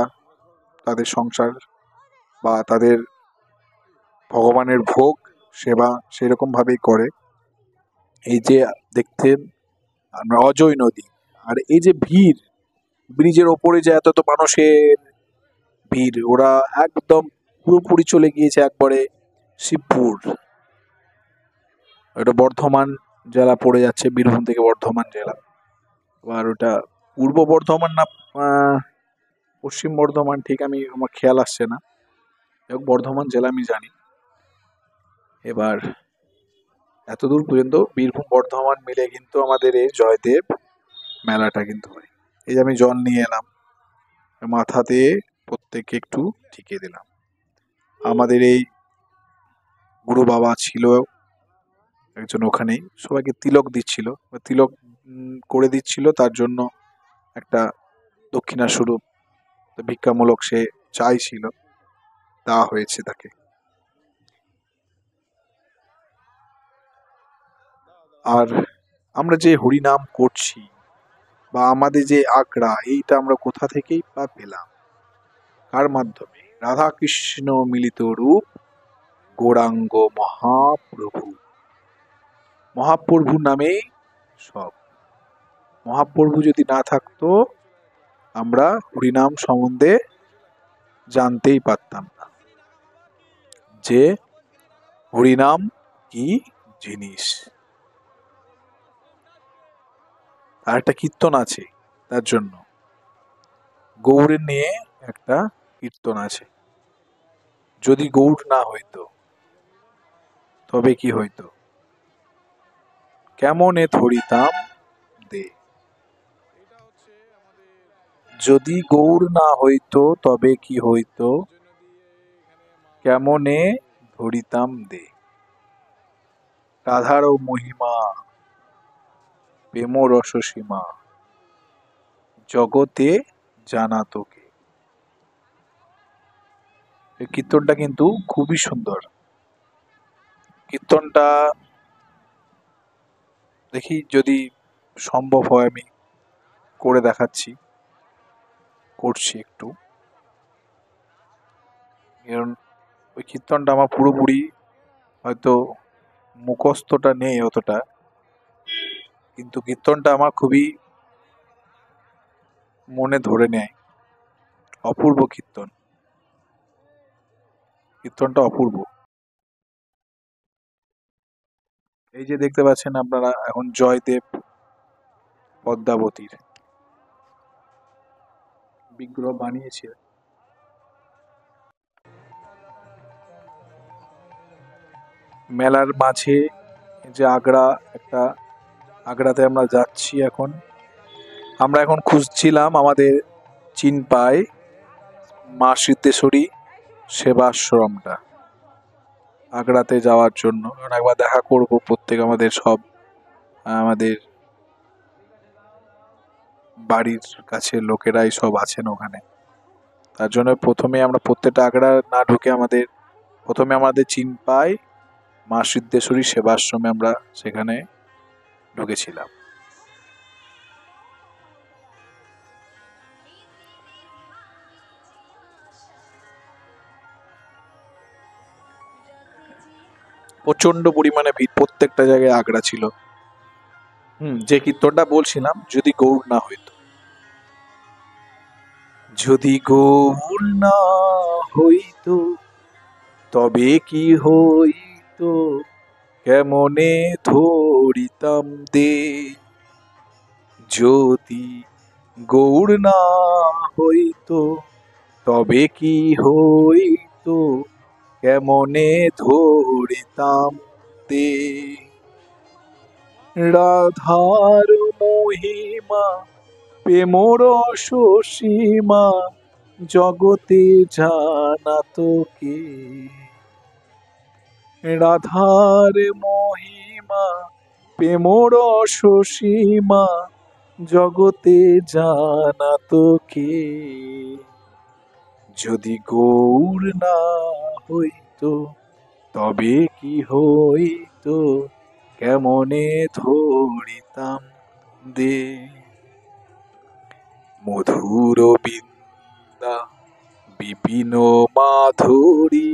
তাদের সংসার বা তাদের ভগবানের ভোগ সেবা সেরকম ভাবেই করে। এই যে দেখতেন আমরা অজয় নদী, আর এই যে ভিড়, ব্রিজের ওপরে যে এত মানুষের ভিড়, ওরা একদম পুরোপুরি চলে গিয়েছে একবারে শিবপুর। ওটা বর্ধমান জেলা পড়ে যাচ্ছে, বীরভূম থেকে বর্ধমান জেলা। আর ওটা পূর্ব বর্ধমান না পশ্চিম বর্ধমান ঠিক আমার খেয়াল আসছে না, বর্ধমান জেলা আমি জানি। এবার এতদূর পর্যন্ত বীরভূম বর্ধমান মিলে কিন্তু আমাদের এই জয়দেব মেলাটা কিন্তু হয়। এই যে আমি জল নিয়ে এলাম, মাথাতে প্রত্যেককে একটু ঠিকিয়ে দিলাম। আমাদের এই গুরু বাবা ছিল একজন, ওখানেই সবাইকে তিলক দিচ্ছিল, তিলক করে দিচ্ছিল, তার জন্য একটা দক্ষিণা স্বরূপ ভিক্ষামূলক সে চাইছিল, দেওয়া হয়েছে তাকে। আর আমরা যে হরিনাম করছি বা আমাদের যে আখড়া, এইটা আমরা কোথা থেকেই বা পেলাম, কার মাধ্যমে? রাধা কৃষ্ণ মিলিত রূপ গৌরাঙ্গ মহাপ্রভু। মহাপ্রভু নামেই সব। মহাপ্রভু যদি না থাকতো আমরা হরিনাম সম্বন্ধে জানতেই পারতাম না, যে হরিনাম কি জিনিস। আর একটা কীর্তন আছে তার জন্য, গৌড়ের নিয়ে একটা কীর্তন আছে। যদি গৌড় না হইতো তবে কি হইতো, কেমনে ধরিতাম দে। যদি গৌড় না হইতো তবে কি হইতো, কেমনে ধরিতাম দে। রাধারও মহিমা প্রেম রস সীমা জগতে জানা তোকে। এই কীর্তনটা কিন্তু খুবই সুন্দর। কীর্তনটা দেখি যদি সম্ভব হয় আমি করে দেখাচ্ছি, করছি একটু। কারণ ওই কীর্তনটা আমার পুরোপুরি হয়তো মুখস্থটা নেই অতটা, কিন্তু কীর্তনটা আমার খুবই মনে ধরে নেয়। অপূর্ব কীর্তন, কীর্তনটা অপূর্ব। এই যে দেখতে পাচ্ছেন আপনারা এখন জয়দেব পদ্মাবতীর বিগ্রহ বানিয়েছে। মেলার মাঝে যে আগ্রা, একটা আগ্রাতে আমরা যাচ্ছি এখন। আমরা এখন খুঁজছিলাম আমাদের চিনপাই মা সিদ্ধেশ্বরী সেবাশ্রমটা আগ্রাতে যাওয়ার জন্য। কারণ একবার দেখা করব প্রত্যেক আমাদের সব আমাদের বাড়ির কাছে লোকেরাই সব আছেন ওখানে। তার জন্য প্রথমে আমরা প্রত্যেকটা আগ্রা না ঢুকে প্রথমে আমাদের চিনপাই মা সিদ্ধেশ্বরী সেবাশ্রমে আমরা সেখানে ঢুকেছিলাম। প্রচন্ড পরিমাণে ভিড়, প্রত্যেকটা জায়গায় আগ্রা ছিল। যে কীর্তনটা বলছিলাম, যদি গৌর না হইতো, যদি গৌর না হইতো তবে কি হইতো, কেমনে ধরিতাম দে। যদি গৌর না হইতো তবে কি হইতো, কেমনে ধরিতাম দে। রাধার মহিমা প্রেম রস সীমা জগতে জানা তোকে। রাধার মহিমা প্রেম রস সীমা জগতে জানা তোকে। যদি গৌর না হইতো তবে কি হইতো, কেমনে ধরিতাম দে। মধুর বিন্দা বিপিন মাধুরী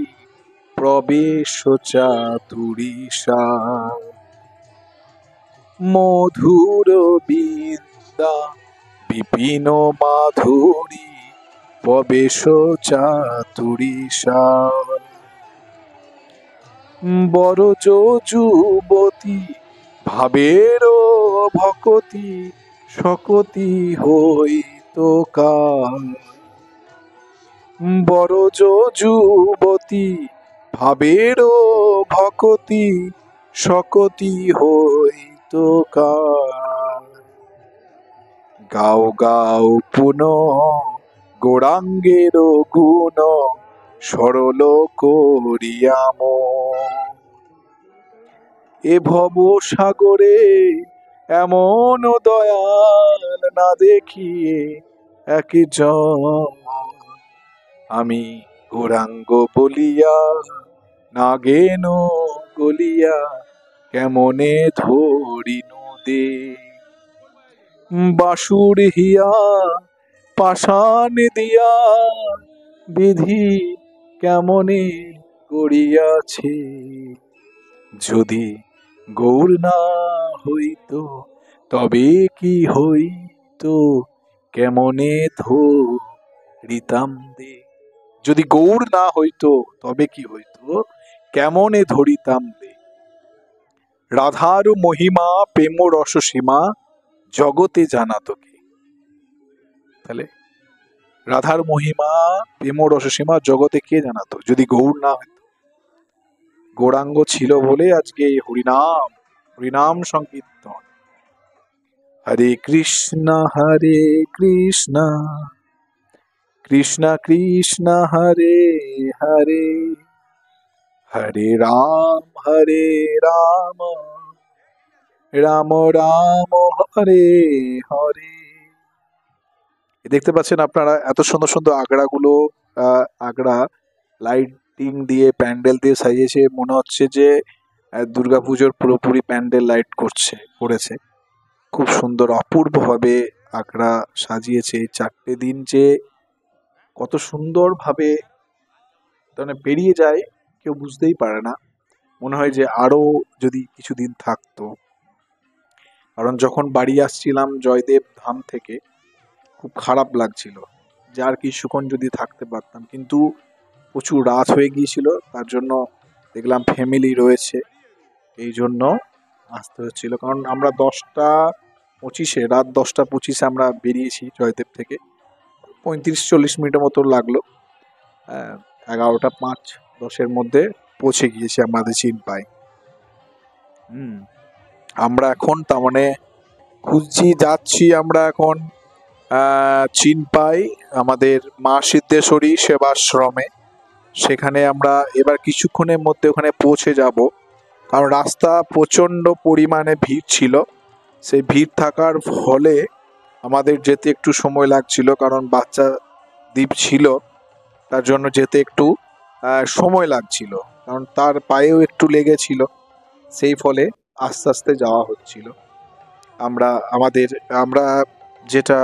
প্রবেশ চাতুরীষা। মধুর বিন্দা বিপিন মাধুরী প্রবেশ চাতুরীষা। বড় যুবতী ভাবের ভকতি সকতি হইত কাল। বড় যুবতী ভাবের ভকতি সকতি হইত কাল। গাও গাও পুন গৌরাঙ্গের গুণ সরল করিয়াম। এ ভব সাগরে এমন দয়াল না দেখিয়ে একজন। আমি গৌরাঙ্গ বলিয়া না গেন গলিয়া, কেমনে ধরিনু দে। বাসুর হিয়া পাষাণ দিয়া বিধি কেমনে করিয়াছে। যদি গৌর না হইতো তবে কি হইতো, কেমনে ধরিতাম দে। যদি গৌর না হইতো তবে কি হইতো, কেমনে ধরিতাম দে। রাধার মহিমা প্রেম রস সীমা জগতে জানা তোকে। তাহলে রাধার মহিমা প্রেম রস সীমা জগতে কে জানাতো, যদি গৌর না হইতো। গৌরাঙ্গ ছিল বলে আজকে হরিনাম হরিনাম সংকীর্তন। হরে কৃষ্ণ কৃষ্ণ কৃষ্ণ হরে হরে, হরে রাম রাম রাম হরে হরে। দেখতে পাচ্ছেন আপনারা এত সুন্দর সুন্দর আগ্রাগুলো, আগ্রা লাইটিং দিয়ে প্যান্ডেল দিয়ে সাজিয়েছে, মনে হচ্ছে যে দুর্গাপুজোর পুরোপুরি প্যান্ডেল লাইট করেছে। খুব সুন্দর অপূর্বভাবে আগ্রা সাজিয়েছে। 4টে দিন যে কত সুন্দরভাবে মানে পেরিয়ে যায় কেউ বুঝতেই পারে না। মনে হয় যে আরো যদি কিছুদিন থাকতো। কারণ যখন বাড়ি আসছিলাম জয়দেব ধাম থেকে খুব খারাপ লাগছিল যে আর কিছুক্ষণ যদি থাকতে পারতাম, কিন্তু প্রচুর রাত হয়ে গিয়েছিল। তার জন্য দেখলাম ফ্যামিলি রয়েছে, এই জন্য আসতে হচ্ছিল। কারণ আমরা 10টা 25-এ, রাত 10টা 25-এ আমরা বেরিয়েছি জয়দেব থেকে। 35-40 মিনিটের মতো লাগলো। 11টা 5-10-এর মধ্যে পৌঁছে গিয়েছি আমাদের চিনপাই। আমরা এখন তার মানে যাচ্ছি আমরা এখন চিনপাই আমাদের মা সিদ্ধেশ্বরী সেবাশ্রমে। সেখানে আমরা এবার কিছুক্ষণের মধ্যে ওখানে পৌঁছে যাব। কারণ রাস্তা প্রচণ্ড পরিমাণে ভিড় ছিল। সেই ভিড় থাকার ফলে আমাদের যেতে একটু সময় লাগছিল, কারণ বাচ্চা দ্বীপ ছিল, তার জন্য যেতে একটু সময় লাগছিল। কারণ তার পায়েও একটু লেগেছিল, সেই ফলে আস্তে আস্তে যাওয়া হচ্ছিল। আমরা যেটা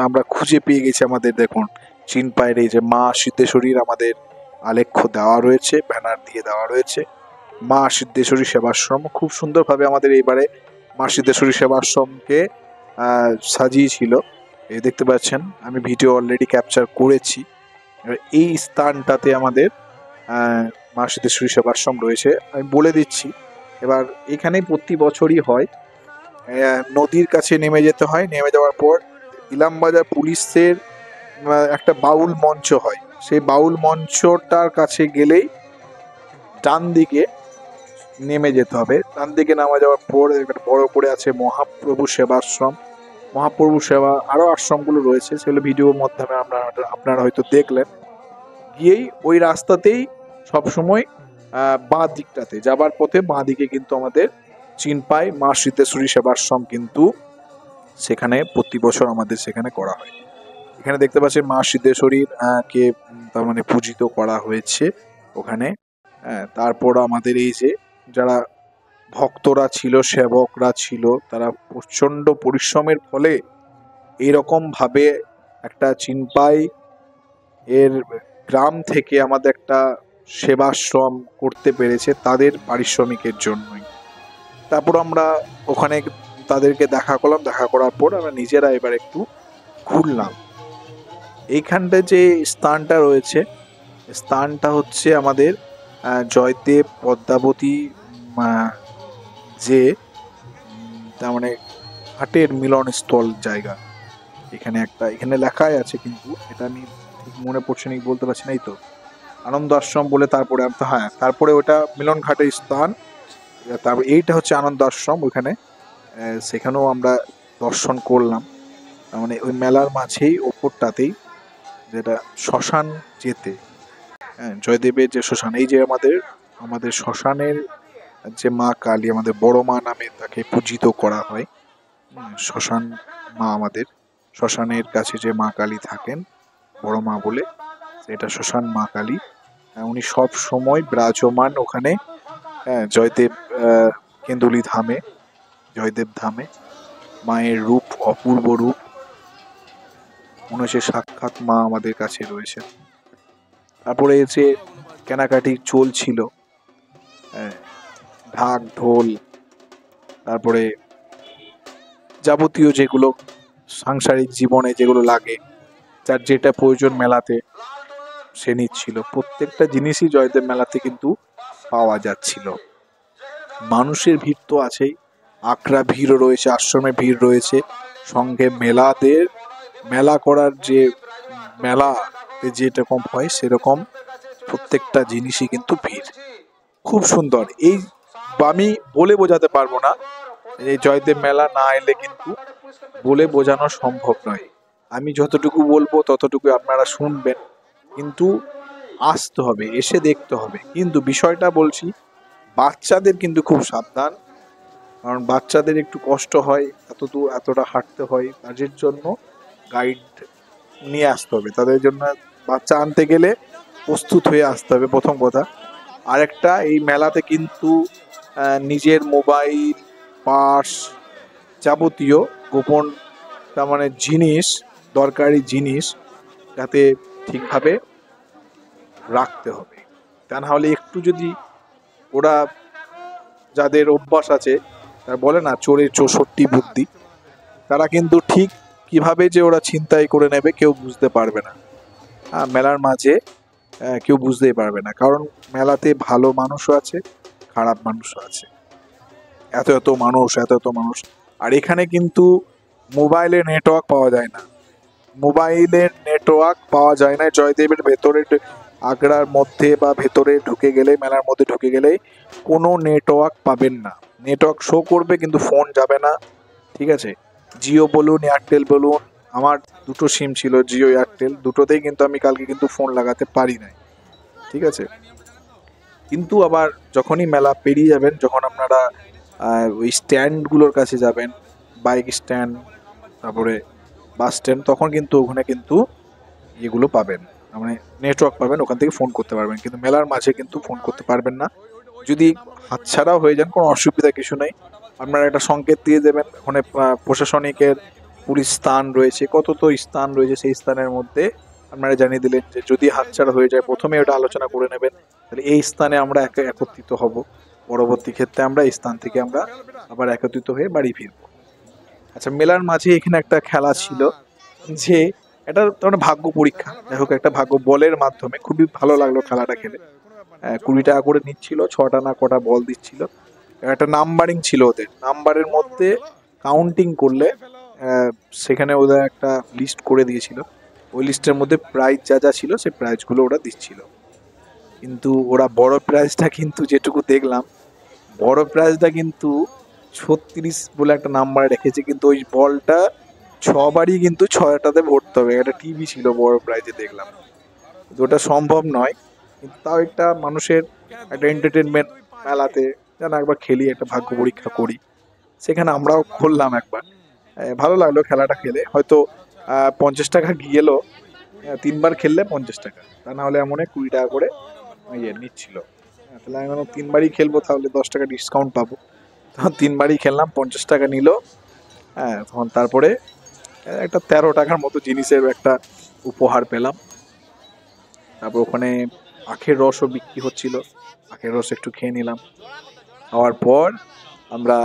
আমরা খুঁজে পেয়ে গেছি, আমাদের দেখুন চিনপাইয়ের এই যে মা সিদ্ধেশ্বরীর আমাদের আলেখ্য দেওয়া রয়েছে, ব্যানার দিয়ে দেওয়া রয়েছে মা সিদ্ধেশ্বরী সেবাশ্রম। খুব সুন্দরভাবে আমাদের এইবারে মা সিদ্ধেশ্বরী সেবাশ্রমকে সাজিয়েছিল। এই দেখতে পাচ্ছেন, আমি ভিডিও অলরেডি ক্যাপচার করেছি। এই স্থানটাতে আমাদের মা সিদ্ধেশ্বরী সেবাশ্রম রয়েছে। আমি বলে দিচ্ছি, এবার এখানেই প্রতি বছরই হয়। নদীর কাছে নেমে যেতে হয়, নেমে যাওয়ার পর ইলামবাজার পুলিশের একটা বাউল মঞ্চ হয়। সেই বাউল মঞ্চটার কাছে গেলেই ডান দিকে নেমে যেতে হবে। ডান দিকে নামা যাওয়ার পর একটা বড় করে আছে মহাপ্রভু সেবাশ্রম। মহাপ্রভু সেবা আরো আশ্রমগুলো রয়েছে, সেগুলো ভিডিওর মাধ্যমে আপনারা হয়তো দেখলেন। গিয়েই ওই রাস্তাতেই সবসময় বাঁ দিকটাতে যাবার পথে বাঁ দিকে কিন্তু আমাদের চিনপাই মা সিদ্ধেশ্বরী সেবাশ্রম কিন্তু সেখানে প্রতি বছর আমাদের সেখানে করা হয়। এখানে দেখতে পাচ্ছেন মা সিদ্ধেশ্বরীর কে তার মানে পূজিত করা হয়েছে ওখানে। তারপর আমাদের এই যে যারা ভক্তরা ছিল, সেবকরা ছিল, তারা প্রচণ্ড পরিশ্রমের ফলে এইরকম ভাবে একটা চিনপাই এর গ্রাম থেকে আমাদের একটা সেবাশ্রম করতে পেরেছে তাদের পারিশ্রমিকের জন্যই। তারপর আমরা ওখানে তাদেরকে দেখা করলাম, দেখা করার পর আমরা নিজেরা এবার একটু ঘুরলাম। এইখানটা যে স্থানটা রয়েছে, স্থানটা হচ্ছে আমাদের জয়দেব পদ্মাবতী যে তার মানে ঘাটের মিলনস্থল জায়গা। এখানে লেখাই আছে, কিন্তু এটা আমি ঠিক মনে পড়ছে না, বলতে পারছি না। এই তো আনন্দ আশ্রম বলে, তারপরে তারপরে ওটা মিলন ঘাটের স্থান। তারপর এইটা হচ্ছে আনন্দ আশ্রম। ওইখানে সেখানেও আমরা দর্শন করলাম। তার মানে ওই মেলার মাঝেই ওপরটাতেই যেটা শ্মশান যেতে, জয়দেবের যে শ্মশান, এই যে আমাদের শ্মশানের যে মা কালী, আমাদের বড় মা নামে তাকে পূজিত করা হয়। শ্মশান মা, আমাদের শ্মশানের কাছে যে মা কালী থাকেন বড় মা বলে, এটা শ্মশান মা কালী। উনি সব সময় বিরাজমান ওখানে জয়দেব কেন্দুলি ধামে, জয়দেব ধামে। মায়ের রূপ অপূর্ব রূপ, মনে হচ্ছে সাক্ষাৎ মা আমাদের কাছে রয়েছে। তারপরে যে কেনাকাটি চলছিল, ঢাক ঢোল, তারপরে যাবতীয় যেগুলো সাংসারিক জীবনে যেগুলো লাগে, যার যেটা প্রয়োজন মেলাতে সে নিচ্ছিল। প্রত্যেকটা জিনিসই জয়দেব মেলাতে কিন্তু পাওয়া যাচ্ছিল। মানুষের ভিড় তো আছেই, আখড়া ভিড়ও রয়েছে, আশ্রমে ভিড় রয়েছে, সঙ্গে মেলা করার যে মেলাতে যেরকম হয় সেরকম প্রত্যেকটা জিনিসই কিন্তু ভিড়। খুব সুন্দর। এই আমি বলে বোঝাতে পারবো না, এই জয়দেব মেলা না এলে কিন্তু বলে বোঝানো সম্ভব নয়। আমি যতটুকু বলবো ততটুকু আপনারা শুনবেন, কিন্তু আসতে হবে, এসে দেখতে হবে। কিন্তু বিষয়টা বলছি, বাচ্চাদের কিন্তু খুব সাবধান, কারণ বাচ্চাদের একটু কষ্ট হয়, এত দূর এতটা হাঁটতে হয়, তাদের জন্য গাইড নিয়ে আসতে হবে। তাদের জন্য বাচ্চা আনতে গেলে প্রস্তুত হয়ে আসতে হবে, প্রথম কথা। আরেকটা, এই মেলাতে কিন্তু নিজের মোবাইল, পার্স, যাবতীয় গোপন তার মানে জিনিস, দরকারি জিনিস যাতে ঠিকভাবে রাখতে হবে। তা না হলে একটু যদি ওরা, যাদের অভ্যাস আছে, তার বলে না চোরের 64 বুদ্ধি, তারা কিন্তু ঠিক কিভাবে যে ওরা ছিনতাই করে নেবে কেউ বুঝতে পারবে না। মেলার মাঝে কেউ বুঝতেই পারবে না, কারণ মেলাতে ভালো মানুষও আছে, খারাপ মানুষও আছে। এত এত মানুষ, এত এত মানুষ। আর এখানে কিন্তু মোবাইলে নেটওয়ার্ক পাওয়া যায় না, মোবাইলের নেটওয়ার্ক পাওয়া যায় না জয়দেবের ভেতরে, আগ্রার মধ্যে বা ভেতরে ঢুকে গেলে, মেলার মধ্যে ঢুকে গেলে কোনো নেটওয়ার্ক পাবেন না। নেটওয়ার্ক শো করবে কিন্তু ফোন যাবে না, ঠিক আছে? জিও বলুন, এয়ারটেল বলুন, আমার দুটো সিম ছিল, জিও এয়ারটেল, দুটোতেই কিন্তু আমি কালকে কিন্তু ফোন লাগাতে পারি নাই, ঠিক আছে? কিন্তু আবার যখনই মেলা পেরিয়ে যাবেন, যখন আপনারা ওই স্ট্যান্ডগুলোর কাছে যাবেন, বাইক স্ট্যান্ড, তারপরে বাস স্ট্যান্ড, তখন কিন্তু ওখানে কিন্তু এগুলো পাবেন, মানে নেটওয়ার্ক পাবেন, ওখান থেকে ফোন করতে পারবেন। কিন্তু মেলার মাঝে কিন্তু ফোন করতে পারবেন না। যদি হাতছাড়াও হয়ে যান, কোনো অসুবিধা কিছু নেই, আপনারা একটা সংকেত দিয়ে দেবেন। ওখানে প্রশাসনিকের পুলিশ স্থান রয়েছে, কত তো স্থান রয়েছে, সেই স্থানের মধ্যে আপনারা জানিয়ে দিলেন যে যদি হাতছাড়া হয়ে যায়, প্রথমে ওটা আলোচনা করে নেবেন, তাহলে এই স্থানে আমরা একত্রিত হব, পরবর্তী ক্ষেত্রে আমরা এই স্থান থেকে আমরা আবার একত্রিত হয়ে বাড়ি ফিরবো। আচ্ছা, মেলার মাঝে এখানে একটা খেলা ছিল, যে এটা তোমার ভাগ্য পরীক্ষা, যাই হোক, একটা ভাগ্য বলের মাধ্যমে, খুবই ভালো লাগলো খেলাটা খেলে। 20 টাকা করে নিচ্ছিল, 6টা না কটা বল দিচ্ছিল, একটা নাম্বারিং ছিল, ওদের নাম্বারের মধ্যে কাউন্টিং করলে সেখানে ওদের একটা লিস্ট করে দিয়েছিল, ওই লিস্টের মধ্যে প্রাইজ যা যা ছিল সেই প্রাইজগুলো ওরা দিচ্ছিল। কিন্তু ওরা বড় প্রাইজটা কিন্তু, যেটুকু দেখলাম, বড় প্রাইজটা কিন্তু 36 বলে একটা নাম্বার রেখেছে, কিন্তু ওই বলটা 6বারই কিন্তু 6টাতে ভরতে হবে। একটা টিভি ছিল বড় প্রাইজে দেখলাম, কিন্তু ওটা সম্ভব নয়। কিন্তু তাও একটা মানুষের একটা এন্টারটেনমেন্ট, মেলাতে যেন একবার খেলি, একটা ভাগ্য পরীক্ষা করি, সেখানে আমরাও করলাম একবার। ভালো লাগলো খেলাটা খেলে। হয়তো 50 টাকা গেল, 3বার খেললে 50 টাকা, তা না হলে এমন 20 টাকা করে নিচ্ছিল। তাহলে আমি ভাবলাম 3বারই খেলবো, তাহলে 10 টাকা ডিসকাউন্ট পাবো, তখন 3বারই খেললাম, 50 টাকা নিল। তখন তারপরে একটা 13 টাকার মতো জিনিসের একটা উপহার পেলাম। তারপর ওখানে আখের রসও বিক্রি হচ্ছিল, আখের রস একটু খেয়ে নিলাম। খাওয়ার পর আমরা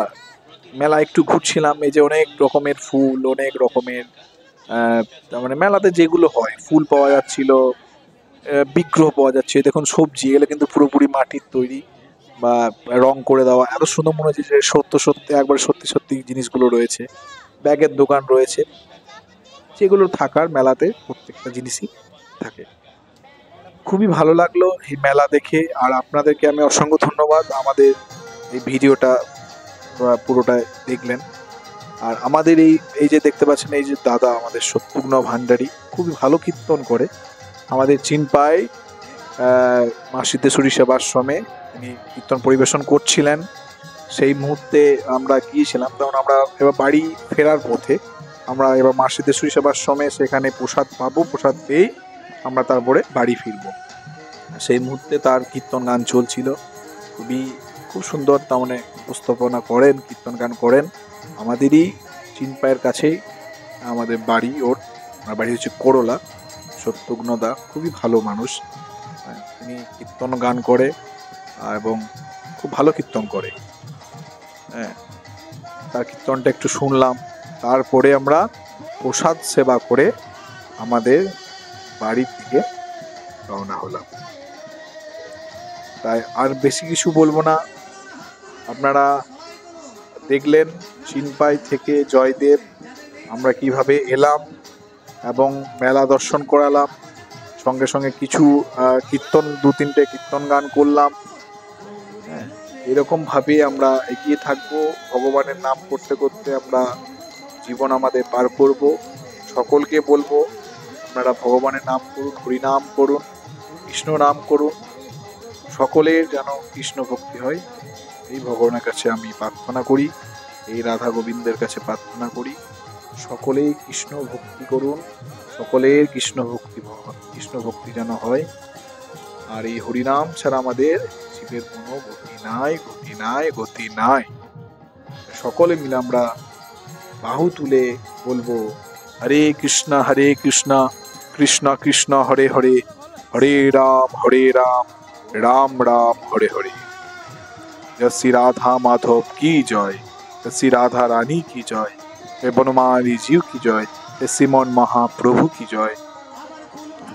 মেলা একটু ঘুরছিলাম, এই যে অনেক রকমের ফুল, অনেক রকমের তার মানে মেলাতে যেগুলো হয়, ফুল পাওয়া যাচ্ছিল, বিগ্রহ পাওয়া যাচ্ছে। দেখুন, সবজি এগুলো কিন্তু পুরোপুরি মাটির তৈরি বা রং করে দেওয়া, এত সুন্দর মনে হচ্ছে যে সত্য সত্যি, একবার সত্যি সত্যি জিনিসগুলো রয়েছে। ব্যাগের দোকান রয়েছে, যেগুলো থাকার মেলাতে প্রত্যেকটা জিনিসই থাকে। খুবই ভালো লাগলো এই মেলা দেখে। আর আপনাদেরকে আমি অসংখ্য ধন্যবাদ, আমাদের এই ভিডিওটা পুরোটা দেখলেন। আর আমাদের এই এই যে দেখতে পাচ্ছেন, এই যে দাদা আমাদের শত্রুঘ্ন ভান্ডারী, খুবই ভালো কীর্তন করে। আমাদের চিনপাই মা সিদ্ধেশ্বরী সেবাশ্রমে তিনি কীর্তন পরিবেশন করছিলেন। সেই মুহূর্তে আমরা গিয়েছিলাম, তখন আমরা এবার বাড়ি ফেরার পথে আমরা এবার মা সিদ্ধেশ্বরী সেবাশ্রমে সেখানে প্রসাদ পাবো, প্রসাদ পেয়েই আমরা তারপরে বাড়ি ফিরবো। সেই মুহূর্তে তার কীর্তন গান চলছিল, খুব সুন্দর, তার মানে উপস্থাপনা করেন, কীর্তন গান করেন। আমাদেরই চিনপায়ের কাছেই আমাদের বাড়ি, আমার বাড়ি হচ্ছে করলা। শত্রুঘ্নদা খুবই ভালো মানুষ, তিনি কীর্তন গান করে এবং খুব ভালো কীর্তন করে। তার কীর্তনটা একটু শুনলাম, তারপরে আমরা প্রসাদ সেবা করে আমাদের বাড়ির দিকে রওনা হলাম। তাই আর বেশি কিছু বলবো না, আপনারা দেখলেন চিনপাই থেকে জয়দেব আমরা কিভাবে এলাম এবং মেলা দর্শন করালাম, সঙ্গে সঙ্গে কিছু কীর্তন, 2-3টে কীর্তন গান করলাম। এরকমভাবে আমরা এগিয়ে থাকবো, ভগবানের নাম করতে করতে আমরা জীবন আমাদের পার করব। সকলকে বলবো আপনারা ভগবানের নাম করুন, হরিনাম করুন, কৃষ্ণ নাম করুন, সকলের যেন কৃষ্ণ ভক্তি হয়, এই ভগবানের কাছে আমি প্রার্থনা করি, এই রাধা গোবিন্দের কাছে প্রার্থনা করি। সকলেই কৃষ্ণ ভক্তি করুন, সকলের কৃষ্ণ ভক্তি যেন হয়। আর এই হরিনাম ছাড়া আমাদের জীবের কোনো গতি নাই, গতি নাই, গতি নাই। সকলে মিলে আমরা বাহু তুলে বলবো, হরে কৃষ্ণ কৃষ্ণ কৃষ্ণ হরে হরে, হরে রাম রাম রাম হরে হরে। जय श्री राधा माधव की जय, जय श्री राधा रानी की जय, जय बनमाली जीव की जय, जय श्रीमन महाप्रभु की जय,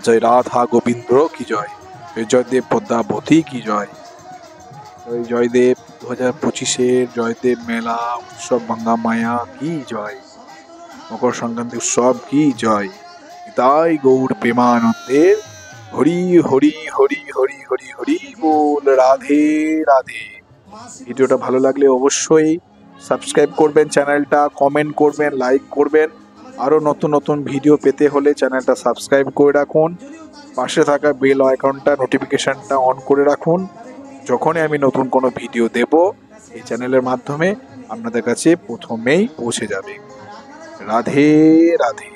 जय राधा गोविंद की जय, जय जयदेव पद्मावती की जय, जय जयदेव 2025 जयदेव मेला उत्सव गंगा माया की जय, मकर संक्रांति उत्सव की जय। ताई गौर प्रेमानंदे हरि हरि हरि हरि हरि हरि बोल, राधे राधे। ভিডিওটা ভালো লাগলে অবশ্যই সাবস্ক্রাইব করবেন, চ্যানেলটা কমেন্ট করবেন, লাইক করবেন। আরও নতুন নতুন ভিডিও পেতে হলে চ্যানেলটা সাবস্ক্রাইব করে রাখুন, পাশে থাকা বেল আইকনটা নোটিফিকেশনটা অন করে রাখুন। যখনই আমি নতুন কোনো ভিডিও দেব এই চ্যানেলের মাধ্যমে আপনাদের কাছে প্রথমেই পৌঁছে যাবে। রাধে রাধে।